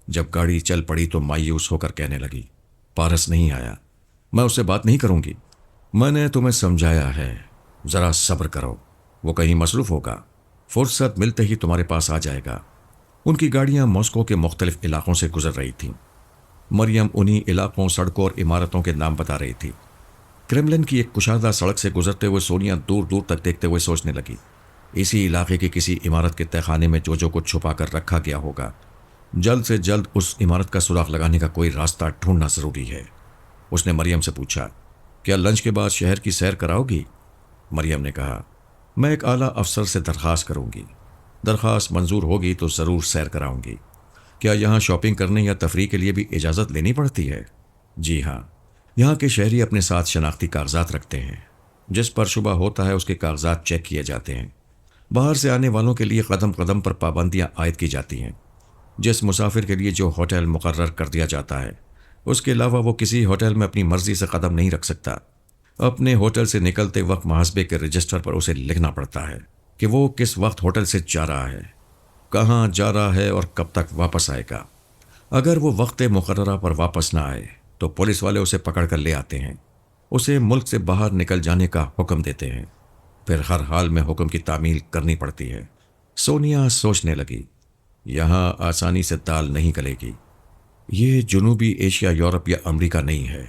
جب گاڑی چل پڑی تو مایوس ہو کر کہنے لگی، پارس نہیں آیا، میں اس سے بات نہیں کروں گی۔ میں نے تمہیں سمجھایا ہے، ذرا صبر کرو، وہ کہیں مصروف ہوگا، فرصت ملتے ہی تمہارے پاس آ جائے گا۔ ان کی گاڑیاں ماسکو کے مختلف علاقوں سے گزر رہی تھیں۔ مریم انہی علاقوں، سڑکوں اور عمارتوں کے نام بتا رہی تھی۔ کرملن کی ایک کشادہ سڑک سے گزرتے ہوئے سونیا دور دور تک دیکھتے ہوئے سوچنے لگی، اسی علاقے کی کسی عمارت کے تہخانے میں جو کو چھپا کر رکھا گیا ہوگا۔ جلد سے جلد اس عمارت کا سراغ لگانے کا کوئی راستہ ڈھونڈنا ضروری ہے۔ اس نے مریم سے پوچھا، کیا لنچ کے بعد شہر کی سیر کراؤ گی؟ مریم نے کہا، میں ایک اعلیٰ افسر سے درخواست کروں گی، درخواست منظور ہوگی تو ضرور سیر کراؤں گی۔ کیا یہاں شاپنگ کرنے یا تفریح کے لیے بھی اجازت لینی پڑتی ہے؟ جی ہاں، یہاں کے شہری اپنے ساتھ شناختی کاغذات رکھتے ہیں، جس پر شبہ ہوتا ہے اس کے کاغذات چیک کیے جاتے ہیں۔ باہر سے آنے والوں کے لیے قدم قدم پر پابندیاں عائد کی جاتی ہیں۔ جس مسافر کے لیے جو ہوٹل مقرر کر دیا جاتا ہے، اس کے علاوہ وہ کسی ہوٹل میں اپنی مرضی سے قدم نہیں رکھ سکتا۔ اپنے ہوٹل سے نکلتے وقت محاسبے کے رجسٹر پر اسے لکھنا پڑتا ہے کہ وہ کس وقت ہوٹل سے جا رہا ہے، کہاں جا رہا ہے اور کب تک واپس آئے گا۔ اگر وہ وقت مقررہ پر واپس نہ آئے تو پولیس والے اسے پکڑ کر لے آتے ہیں، اسے ملک سے باہر نکل جانے کا حکم دیتے ہیں، پھر ہر حال میں حکم کی تعمیل کرنی پڑتی ہے۔ سونیا سوچنے لگی، یہاں آسانی سے دال نہیں گلے گی۔ یہ جنوبی ایشیا، یورپ یا امریکہ نہیں ہے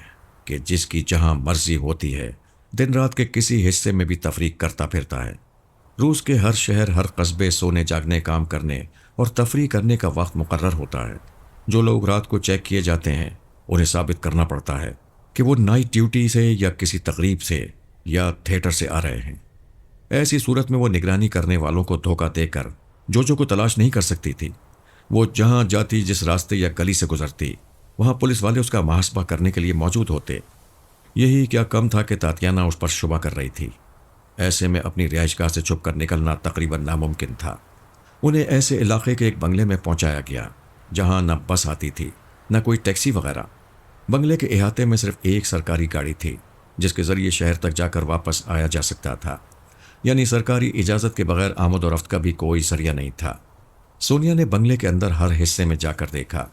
کہ جس کی جہاں مرضی ہوتی ہے دن رات کے کسی حصے میں بھی تفریح کرتا پھرتا ہے۔ روس کے ہر شہر، ہر قصبے سونے جاگنے، کام کرنے اور تفریح کرنے کا وقت مقرر ہوتا ہے۔ جو لوگ رات کو چیک کیے جاتے ہیں انہیں ثابت کرنا پڑتا ہے کہ وہ نائٹ ڈیوٹی سے یا کسی تقریب سے یا تھیٹر سے آ رہے ہیں۔ ایسی صورت میں وہ نگرانی کرنے والوں کو دھوکہ دے کر جو کو تلاش نہیں کر سکتی تھی۔ وہ جہاں جاتی، جس راستے یا گلی سے گزرتی، وہاں پولیس والے اس کا محاسبہ کرنے کے لیے موجود ہوتے۔ یہی کیا کم تھا کہ تاتیانا اس پر شبہ کر رہی تھی۔ ایسے میں اپنی رہائش گاہ سے چھپ کر نکلنا تقریباً ناممکن تھا۔ انہیں ایسے علاقے کے ایک بنگلے میں پہنچایا گیا جہاں نہ بس آتی تھی نہ کوئی ٹیکسی وغیرہ۔ بنگلے کے احاطے میں صرف ایک سرکاری گاڑی تھی جس کے ذریعے شہر تک جا کر واپس آیا جا سکتا تھا، یعنی سرکاری اجازت کے بغیر آمد و رفت کا بھی کوئی ذریعہ نہیں تھا۔ سونیا نے بنگلے کے اندر ہر حصے میں جا کر دیکھا۔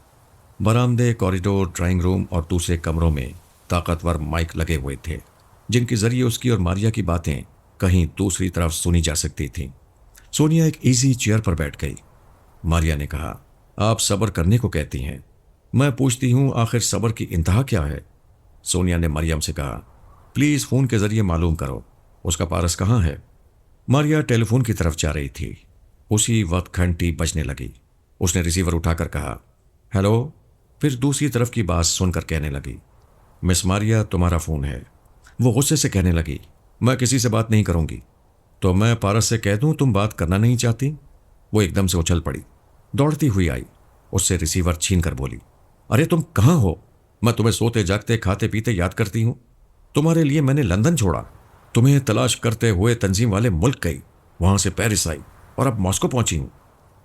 برآمدے، کوریڈور، ڈرائنگ روم اور دوسرے کمروں میں طاقتور مائک لگے ہوئے تھے جن کے ذریعے اس کی اور ماریا کی باتیں کہیں دوسری طرف سنی جا سکتی تھیں۔ سونیا ایک ایزی چیئر پر بیٹھ گئی۔ ماریا نے کہا، آپ صبر کرنے کو کہتی ہیں، میں پوچھتی ہوں آخر صبر کی انتہا کیا ہے؟ سونیا نے مریم سے کہا، پلیز فون کے ذریعے معلوم کرو اس کا پارس کہاں ہے۔ ماریا ٹیلی فون کی طرف جا رہی تھی۔ اسی وقت گھنٹی بجنے لگی۔ اس نے ریسیور اٹھا کر کہا، ہیلو، پھر دوسری طرف کی بات سن کر کہنے لگی، مس ماریا تمہارا فون ہے۔ وہ غصے سے کہنے لگی، میں کسی سے بات نہیں کروں گی۔ تو میں پارس سے کہہ دوں تم بات کرنا نہیں چاہتی؟ وہ ایک دم سے اچھل پڑی، دوڑتی ہوئی آئی، اس سے ریسیور چھین کر بولی، ارے تم کہاں ہو؟ میں تمہیں سوتے جاگتے، کھاتے پیتے یاد کرتی ہوں۔ تمہارے لیے میں نے لندن چھوڑا، تمہیں تلاش کرتے ہوئے تنظیم والے ملک گئی، وہاں سے پیرس آئی اور اب ماسکو پہنچی ہوں۔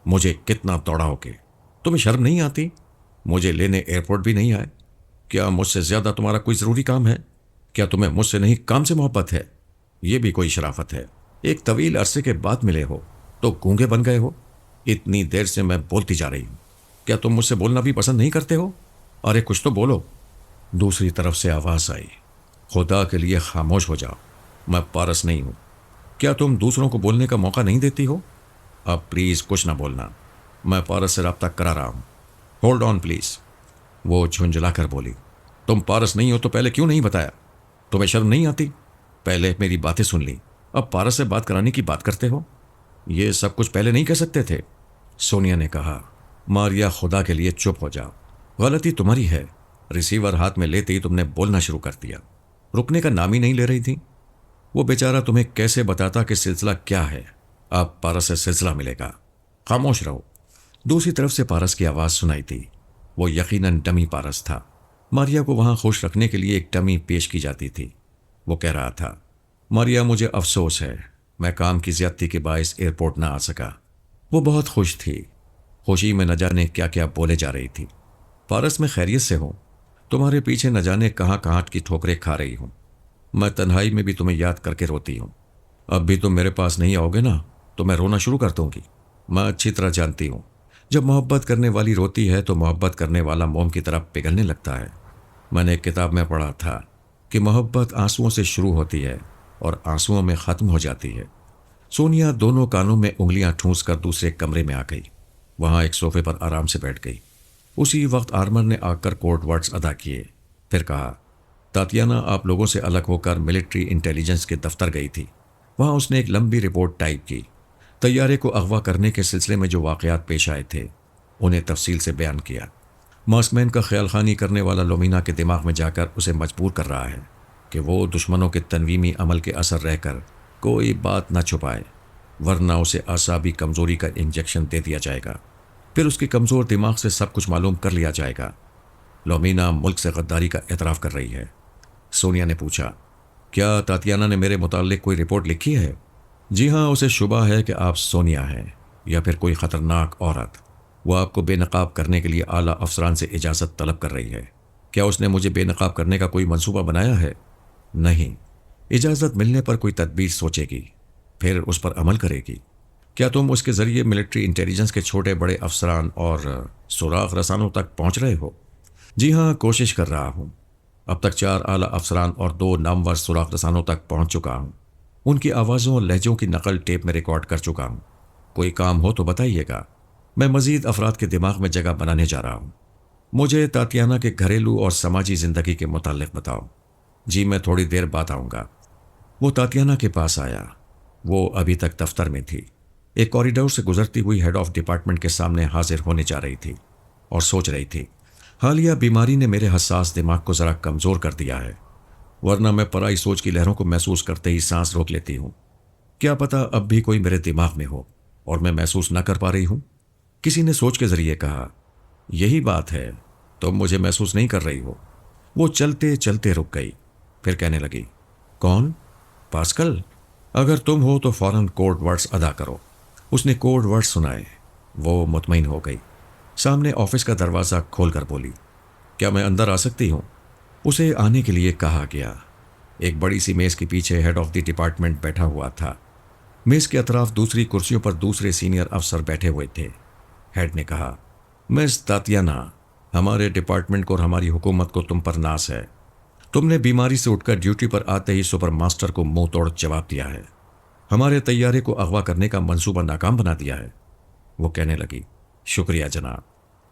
مجھے کتنا دوڑا ہو کے، تمہیں شرم نہیں آتی؟ مجھے لینے ایئرپورٹ بھی نہیں آئے۔ کیا مجھ سے زیادہ تمہارا کوئی ضروری کام ہے؟ کیا تمہیں مجھ سے نہیں کام سے محبت ہے؟ یہ بھی کوئی شرافت ہے؟ ایک طویل عرصے کے بعد ملے ہو تو گونگے بن گئے ہو۔ اتنی دیر سے میں بولتی جا رہی ہوں، کیا تم مجھ سے بولنا بھی پسند نہیں کرتے ہو؟ ارے کچھ تو بولو۔ دوسری طرف سے آواز آئی، خدا کے لیے خاموش ہو جاؤ، میں پارس نہیں ہوں۔ کیا تم دوسروں کو بولنے کا موقع نہیں دیتی ہو؟ اب پلیز کچھ نہ بولنا، میں پارس سے رابطہ کرا رہا ہوں۔ Hold on please. وہ جھنجھلا کر بولی، تم پارس نہیں ہو تو پہلے کیوں نہیں بتایا؟ تمہیں شرم نہیں آتی؟ پہلے میری باتیں سن لی، اب پارس سے بات کرانے کی بات کرتے ہو؟ یہ سب کچھ پہلے نہیں کہہ سکتے تھے؟ سونیا نے کہا، ماریا خدا کے لیے چپ ہو جاؤ، غلطی تمہاری ہے۔ ریسیور ہاتھ میں لیتے ہی تم نے بولنا شروع کر دیا، رکنے کا نام ہی نہیں لے رہی تھی۔ وہ بیچارہ تمہیں کیسے بتاتا کہ سلسلہ کیا ہے؟ اب پارس سے سلسلہ ملے گا، خاموش رہو۔ دوسری طرف سے پارس کی آواز سنائی تھی، وہ یقیناً ڈمی پارس تھا۔ ماریا کو وہاں خوش رکھنے کے لیے ایک ڈمی پیش کی جاتی تھی۔ وہ کہہ رہا تھا، ماریا مجھے افسوس ہے، میں کام کی زیادتی کے باعث ایئرپورٹ نہ آ سکا۔ وہ بہت خوش تھی، خوشی میں نہ جانے کیا کیا بولے جا رہی تھی۔ پارس میں خیریت سے ہوں، تمہارے پیچھے نہ جانے کہاں کہاں کی ٹھوکریں کھا رہی ہوں، میں تنہائی میں بھی تمہیں یاد کر کے روتی ہوں۔ اب بھی تم میرے پاس نہیں آؤ گے نا تو میں رونا شروع کر دوں گی۔ میں اچھی طرح جانتی ہوں، جب محبت کرنے والی روتی ہے تو محبت کرنے والا موم کی طرح پگھلنے لگتا ہے۔ میں نے ایک کتاب میں پڑھا تھا کہ محبت آنسوؤں سے شروع ہوتی ہے اور آنسوؤں میں ختم ہو جاتی ہے۔ سونیا دونوں کانوں میں انگلیاں ٹھونس کر دوسرے کمرے میں آ گئی، وہاں ایک صوفے پر آرام سے بیٹھ گئی۔ اسی وقت آرمر نے آ کر کوڈ ورڈز ادا کیے، پھر کہا، تاتیانا آپ لوگوں سے الگ ہو کر ملٹری انٹیلیجنس کے دفتر گئی تھی۔ وہاں اس نے ایک لمبی رپورٹ ٹائپ کی، طیارے کو اغوا کرنے کے سلسلے میں جو واقعات پیش آئے تھے انہیں تفصیل سے بیان کیا۔ ماسک مین کا خیال خانی کرنے والا لومینا کے دماغ میں جا کر اسے مجبور کر رہا ہے کہ وہ دشمنوں کے تنویمی عمل کے اثر رہ کر کوئی بات نہ چھپائے، ورنہ اسے اعصابی کمزوری کا انجیکشن دے دیا جائے گا، پھر اس کے کمزور دماغ سے سب کچھ معلوم کر لیا جائے گا۔ لومینا ملک سے غداری کا اعتراف کر رہی ہے۔ سونیا نے پوچھا، کیا تاتیانا نے میرے متعلق کوئی رپورٹ لکھی ہے؟ جی ہاں، اسے شبہ ہے کہ آپ سونیا ہیں یا پھر کوئی خطرناک عورت۔ وہ آپ کو بے نقاب کرنے کے لیے اعلیٰ افسران سے اجازت طلب کر رہی ہے۔ کیا اس نے مجھے بے نقاب کرنے کا کوئی منصوبہ بنایا ہے؟ نہیں، اجازت ملنے پر کوئی تدبیر سوچے گی، پھر اس پر عمل کرے گی۔ کیا تم اس کے ذریعے ملٹری انٹیلیجنس کے چھوٹے بڑے افسران اور سراغ رسانوں تک پہنچ رہے ہو؟ جی ہاں، کوشش کر رہا ہوں۔ اب تک 4 اعلیٰ افسران اور 2 نامور سراغ رسانوں تک پہنچ چکا ہوں۔ ان کی آوازوں اور لہجوں کی نقل ٹیپ میں ریکارڈ کر چکا ہوں۔ کوئی کام ہو تو بتائیے گا، میں مزید افراد کے دماغ میں جگہ بنانے جا رہا ہوں۔ مجھے تاتیانا کے گھریلو اور سماجی زندگی کے متعلق بتاؤ۔ جی میں تھوڑی دیر بعد آؤں گا۔ وہ تاتیانا کے پاس آیا، وہ ابھی تک دفتر میں تھی، ایک کوریڈور سے گزرتی ہوئی ہیڈ آف ڈپارٹمنٹ کے سامنے حاضر ہونے جا رہی تھی اور سوچ رہی تھی، حالیہ بیماری نے میرے حساس دماغ کو ذرا کمزور کر دیا ہے، ورنہ میں پرائی سوچ کی لہروں کو محسوس کرتے ہی سانس روک لیتی ہوں۔ کیا پتہ اب بھی کوئی میرے دماغ میں ہو اور میں محسوس نہ کر پا رہی ہوں۔ کسی نے سوچ کے ذریعے کہا، یہی بات ہے، تم مجھے محسوس نہیں کر رہی ہو۔ وہ چلتے چلتے رک گئی، پھر کہنے لگی، کون؟ پاسکل؟ اگر تم ہو تو فوراً کوڈ ورڈز ادا کرو۔ اس نے کوڈ ورڈز سنائے، وہ مطمئن ہو گئی۔ سامنے آفس کا دروازہ کھول کر بولی، کیا میں اندر آ سکتی ہوں؟ اسے آنے کے لیے کہا گیا۔ ایک بڑی سی میز کے پیچھے ہیڈ آف دی ڈپارٹمنٹ بیٹھا ہوا تھا۔ میز کے اطراف دوسری کرسیوں پر دوسرے سینئر افسر بیٹھے ہوئے تھے۔ ہیڈ نے کہا، مس تاتیانا، ہمارے ڈپارٹمنٹ کو اور ہماری حکومت کو تم پر ناز ہے۔ تم نے بیماری سے اٹھ کر ڈیوٹی پر آتے ہی سپر ماسٹر کو منہ توڑ جواب دیا ہے، ہمارے طیارے کو اغوا کرنے کا منصوبہ ناکام بنا دیا ہے۔ وہ کہنے لگی، شکریہ جناب،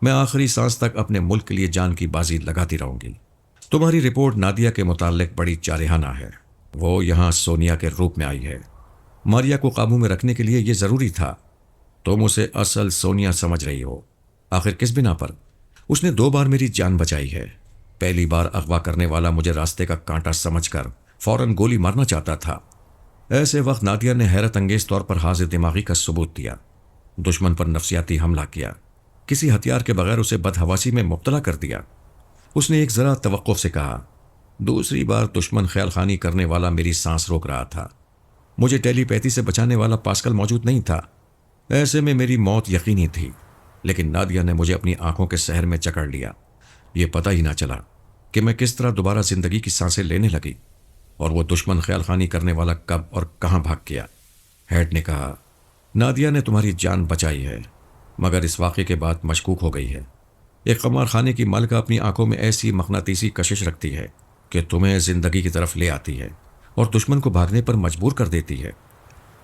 میں آخری سانس تک اپنے ملک کے لیے جان کی بازی لگاتی رہوں گی۔ تمہاری رپورٹ نادیہ کے متعلق بڑی جارحانہ ہے، وہ یہاں سونیا کے روپ میں آئی ہے۔ ماریا کو قابو میں رکھنے کے لیے یہ ضروری تھا۔ تم اسے اصل سونیا سمجھ رہی ہو، آخر کس بنا پر؟ اس نے 2 بار میری جان بچائی ہے۔ پہلی بار اغوا کرنے والا مجھے راستے کا کانٹا سمجھ کر فوراً گولی مارنا چاہتا تھا۔ ایسے وقت نادیہ نے حیرت انگیز طور پر حاضر دماغی کا ثبوت دیا، دشمن پر نفسیاتی حملہ کیا، کسی ہتھیار کے بغیر اسے بدحواسی میں مبتلا کر دیا۔ اس نے ایک ذرا توقف سے کہا، دوسری بار دشمن خیال خانی کرنے والا میری سانس روک رہا تھا، مجھے ٹیلی پیتھی سے بچانے والا پاسکل موجود نہیں تھا، ایسے میں میری موت یقینی تھی، لیکن نادیہ نے مجھے اپنی آنکھوں کے سحر میں جکڑ لیا۔ یہ پتہ ہی نہ چلا کہ میں کس طرح دوبارہ زندگی کی سانسیں لینے لگی، اور وہ دشمن خیال خانی کرنے والا کب اور کہاں بھاگ گیا۔ ہیڈ نے کہا، نادیہ نے تمہاری جان بچائی ہے، مگر اس واقعے کے بعد مشکوک ہو گئی ہے۔ ایک قمار خانے کی ملکہ اپنی آنکھوں میں ایسی مقناطیسی کشش رکھتی ہے کہ تمہیں زندگی کی طرف لے آتی ہے اور دشمن کو بھاگنے پر مجبور کر دیتی ہے۔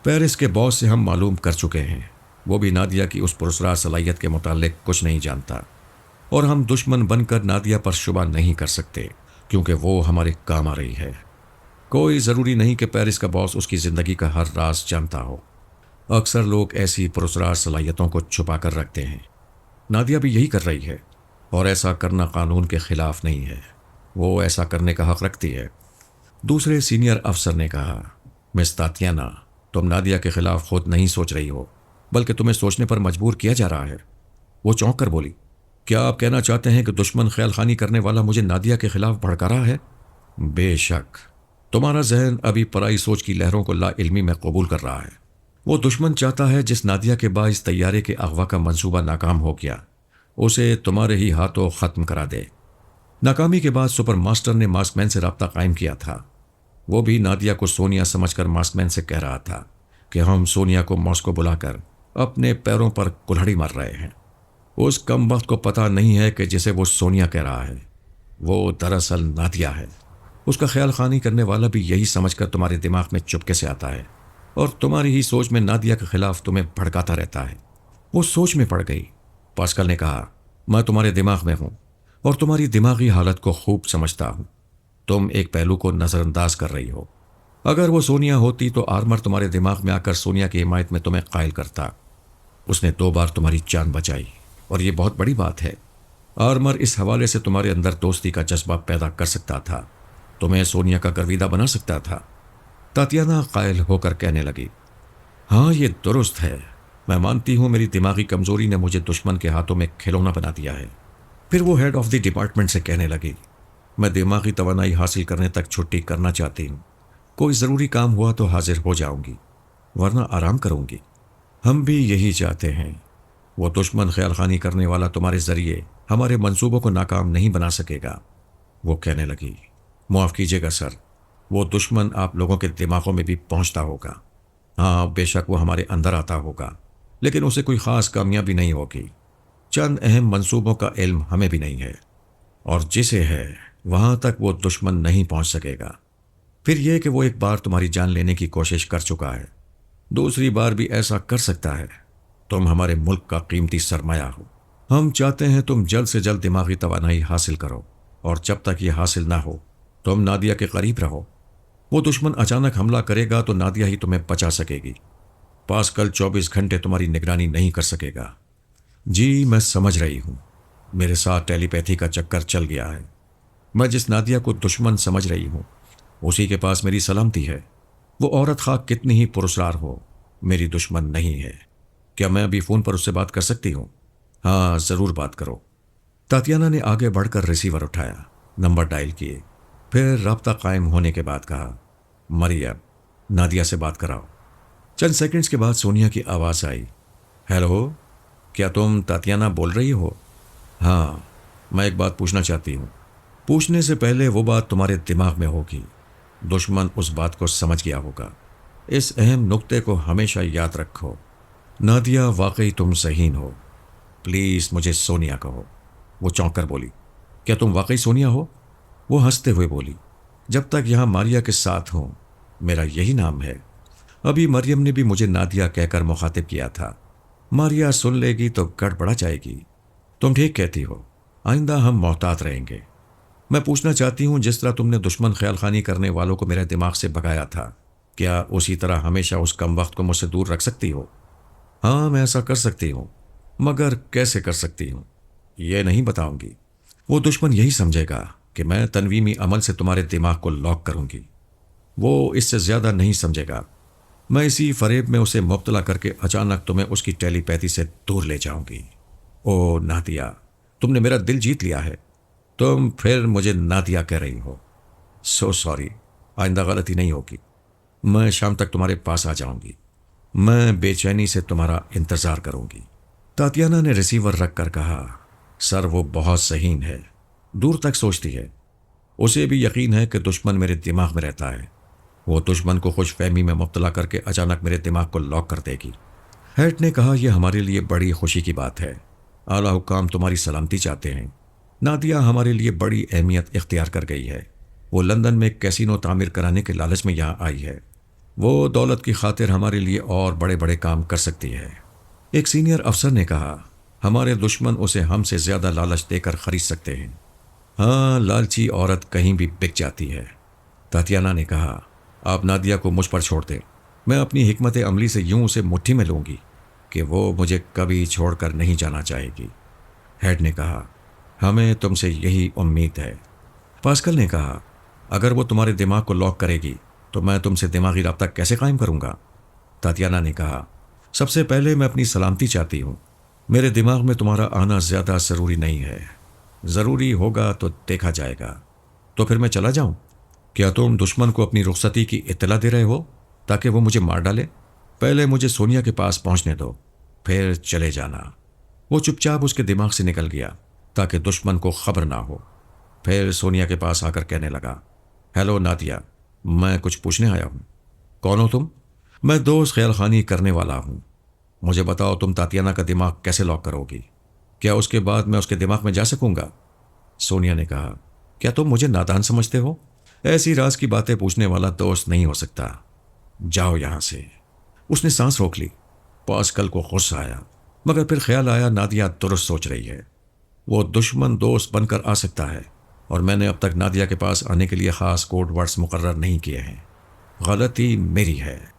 پیرس کے باس سے ہم معلوم کر چکے ہیں، وہ بھی نادیہ کی اس پراسرار صلاحیت کے متعلق کچھ نہیں جانتا، اور ہم دشمن بن کر نادیہ پر شبہ نہیں کر سکتے کیونکہ وہ ہمارے کام آ رہی ہے۔ کوئی ضروری نہیں کہ پیرس کا باس اس کی زندگی کا ہر راز جانتا ہو، اکثر لوگ ایسی پراسرار صلاحیتوں کو چھپا کر رکھتے ہیں۔ نادیہ بھی یہی کر رہی ہے، اور ایسا کرنا قانون کے خلاف نہیں ہے، وہ ایسا کرنے کا حق رکھتی ہے۔ دوسرے سینئر افسر نے کہا، مس تاتیانا، تم نادیہ کے خلاف خود نہیں سوچ رہی ہو بلکہ تمہیں سوچنے پر مجبور کیا جا رہا ہے۔ وہ چونک کر بولی، کیا آپ کہنا چاہتے ہیں کہ دشمن خیال خانی کرنے والا مجھے نادیہ کے خلاف بھڑکا رہا ہے؟ بے شک تمہارا ذہن ابھی پرائی سوچ کی لہروں کو لا علمی میں قبول کر رہا ہے۔ وہ دشمن چاہتا ہے جس نادیہ کے باعث طیارے کے اغوا کا منصوبہ ناکام ہو گیا اسے تمہارے ہی ہاتھوں ختم کرا دے۔ ناکامی کے بعد سپر ماسٹر نے ماسک مین سے رابطہ قائم کیا تھا، وہ بھی نادیہ کو سونیا سمجھ کر ماسک مین سے کہہ رہا تھا کہ ہم سونیا کو ماسکو بلا کر اپنے پیروں پر کلہڑی مار رہے ہیں۔ اس کم وقت کو پتہ نہیں ہے کہ جسے وہ سونیا کہہ رہا ہے وہ دراصل نادیہ ہے۔ اس کا خیال خانی کرنے والا بھی یہی سمجھ کر تمہارے دماغ میں چپکے سے آتا ہے اور تمہاری ہی سوچ میں نادیہ کے خلاف تمہیں بھڑکاتا رہتا ہے۔ وہ سوچ میں پڑ گئی۔ پاسکل نے کہا، میں تمہارے دماغ میں ہوں اور تمہاری دماغی حالت کو خوب سمجھتا ہوں۔ تم ایک پہلو کو نظر انداز کر رہی ہو۔ اگر وہ سونیا ہوتی تو آرمر تمہارے دماغ میں آ کر سونیا کی حمایت میں تمہیں قائل کرتا۔ اس نے 2 بار تمہاری جان بچائی اور یہ بہت بڑی بات ہے۔ آرمر اس حوالے سے تمہارے اندر دوستی کا جذبہ پیدا کر سکتا تھا، تمہیں سونیا کا گرویدہ بنا سکتا تھا۔ تاتیانا قائل ہو کر کہنے لگی، ہاں یہ درست ہے، میں مانتی ہوں میری دماغی کمزوری نے مجھے دشمن کے ہاتھوں میں کھلونا بنا دیا ہے۔ پھر وہ ہیڈ آف دی ڈپارٹمنٹ سے کہنے لگی، میں دماغی توانائی حاصل کرنے تک چھٹی کرنا چاہتی ہوں، کوئی ضروری کام ہوا تو حاضر ہو جاؤں گی ورنہ آرام کروں گی۔ ہم بھی یہی چاہتے ہیں، وہ دشمن خیال خانی کرنے والا تمہارے ذریعے ہمارے منصوبوں کو ناکام نہیں بنا سکے گا۔ وہ کہنے لگی، معاف کیجیے گا سر، وہ دشمن آپ لوگوں کے دماغوں میں بھی پہنچتا ہوگا۔ ہاں بے شک وہ ہمارے اندر آتا ہوگا، لیکن اسے کوئی خاص کامیابی نہیں ہوگی۔ چند اہم منصوبوں کا علم ہمیں بھی نہیں ہے، اور جسے ہے وہاں تک وہ دشمن نہیں پہنچ سکے گا۔ پھر یہ کہ وہ ایک بار تمہاری جان لینے کی کوشش کر چکا ہے، دوسری بار بھی ایسا کر سکتا ہے۔ تم ہمارے ملک کا قیمتی سرمایہ ہو، ہم چاہتے ہیں تم جلد سے جلد دماغی توانائی حاصل کرو، اور جب تک یہ حاصل نہ ہو تم نادیہ کے قریب رہو۔ وہ دشمن اچانک حملہ کرے گا تو نادیہ ہی تمہیں بچا سکے گی، پاسکل 24 گھنٹے تمہاری نگرانی نہیں کر سکے گا۔ جی میں سمجھ رہی ہوں، میرے ساتھ ٹیلی پیتھی کا چکر چل گیا ہے۔ میں جس نادیہ کو دشمن سمجھ رہی ہوں اسی کے پاس میری سلامتی ہے۔ وہ عورت خواہ کتنی ہی پراسرار ہو میری دشمن نہیں ہے۔ کیا میں ابھی فون پر اس سے بات کر سکتی ہوں؟ ہاں ضرور بات کرو۔ تاتیانا نے آگے بڑھ کر ریسیور اٹھایا، نمبر ڈائل کیے، پھر رابطہ قائم ہونے کے بعد کہا، مریم نادیہ سے بات کراؤ۔ چند سیکنڈز کے بعد سونیا کی آواز آئی، ہیلو، کیا تم تاتیانا بول رہی ہو؟ ہاں، میں ایک بات پوچھنا چاہتی ہوں۔ پوچھنے سے پہلے وہ بات تمہارے دماغ میں ہوگی، دشمن اس بات کو سمجھ گیا ہوگا۔ اس اہم نقطے کو ہمیشہ یاد رکھو، نادیہ واقعی تم ذہین ہو، پلیز مجھے سونیا کہو۔ وہ چونک کر بولی، کیا تم واقعی سونیا ہو؟ وہ ہنستے ہوئے بولی، جب تک یہاں ماریا کے ساتھ ہوں میرا یہی نام ہے۔ ابھی مریم نے بھی مجھے نادیہ کہہ کر مخاطب کیا تھا، ماریا سن لے گی تو گڑبڑا جائے گی۔ تم ٹھیک کہتی ہو، آئندہ ہم محتاط رہیں گے۔ میں پوچھنا چاہتی ہوں، جس طرح تم نے دشمن خیال خانی کرنے والوں کو میرے دماغ سے بھگایا تھا، کیا اسی طرح ہمیشہ اس کم وقت کو مجھ سے دور رکھ سکتی ہو؟ ہاں میں ایسا کر سکتی ہوں، مگر کیسے کر سکتی ہوں یہ نہیں بتاؤں گی۔ وہ دشمن یہی سمجھے گا کہ میں تنویمی عمل سے تمہارے دماغ کو لاک کروں گی، وہ اس سے زیادہ نہیں سمجھے گا۔ میں اسی فریب میں اسے مبتلا کر کے اچانک تمہیں اس کی ٹیلی پیتھی سے دور لے جاؤں گی۔ او نادیہ، تم نے میرا دل جیت لیا ہے، تم پھر مجھے نادیہ کہہ رہی ہو۔ سو سوری، آئندہ غلطی نہیں ہوگی۔ میں شام تک تمہارے پاس آ جاؤں گی، میں بے چینی سے تمہارا انتظار کروں گی۔ تاتیانا نے ریسیور رکھ کر کہا، سر وہ بہت ذہین ہے، دور تک سوچتی ہے، اسے بھی یقین ہے کہ دشمن میرے دماغ میں رہتا ہے، وہ دشمن کو خوش فہمی میں مبتلا کر کے اچانک میرے دماغ کو لاک کر دے گی۔ ہیڈ نے کہا، یہ ہمارے لیے بڑی خوشی کی بات ہے، اعلیٰ حکام تمہاری سلامتی چاہتے ہیں۔ نادیہ ہمارے لیے بڑی اہمیت اختیار کر گئی ہے۔ وہ لندن میں ایک کیسینو تعمیر کرانے کے لالچ میں یہاں آئی ہے۔ وہ دولت کی خاطر ہمارے لیے اور بڑے بڑے کام کر سکتی ہے۔ ایک سینئر افسر نے کہا، ہمارے دشمن اسے ہم سے زیادہ لالچ دے کر خرید سکتے ہیں۔ ہاں، لالچی عورت کہیں بھی بک جاتی ہے۔ تاتیانا نے کہا، آپ نادیہ کو مجھ پر چھوڑ دیں۔ میں اپنی حکمت عملی سے یوں اسے مٹھی میں لوں گی کہ وہ مجھے کبھی چھوڑ کر نہیں جانا چاہے گی۔ ہیڈ نے کہا، ہمیں تم سے یہی امید ہے۔ پاسکل نے کہا، اگر وہ تمہارے دماغ کو لاک کرے گی تو میں تم سے دماغی رابطہ کیسے قائم کروں گا؟ تاتیانا نے کہا، سب سے پہلے میں اپنی سلامتی چاہتی ہوں۔ میرے دماغ میں تمہارا آنا زیادہ ضروری نہیں ہے۔ ضروری ہوگا تو دیکھا جائے گا۔ تو پھر میں چلا جاؤں؟ کیا تم دشمن کو اپنی رخصتی کی اطلاع دے رہے ہو تاکہ وہ مجھے مار ڈالے؟ پہلے مجھے سونیا کے پاس پہنچنے دو، پھر چلے جانا۔ وہ چپ چاپ اس کے دماغ سے نکل گیا تاکہ دشمن کو خبر نہ ہو۔ پھر سونیا کے پاس آ کر کہنے لگا، ہیلو نادیہ، میں کچھ پوچھنے آیا ہوں۔ کون ہو تم؟ میں دوست خیال خانی کرنے والا ہوں۔ مجھے بتاؤ، تم تاتیانا کا دماغ کیسے لاک کرو گی؟ کیا اس کے بعد میں اس کے دماغ میں جا سکوں گا؟ سونیا نے کہا، کیا تم مجھے نادان سمجھتے ہو؟ ایسی راز کی باتیں پوچھنے والا دوست نہیں ہو سکتا۔ جاؤ یہاں سے۔ اس نے سانس روک لی۔ پاسکل کو غصہ آیا، مگر پھر خیال آیا نادیہ درست سوچ رہی ہے۔ وہ دشمن دوست بن کر آ سکتا ہے، اور میں نے اب تک نادیہ کے پاس آنے کے لیے خاص کوڈ ورڈز مقرر نہیں کیے ہیں۔ غلطی میری ہے۔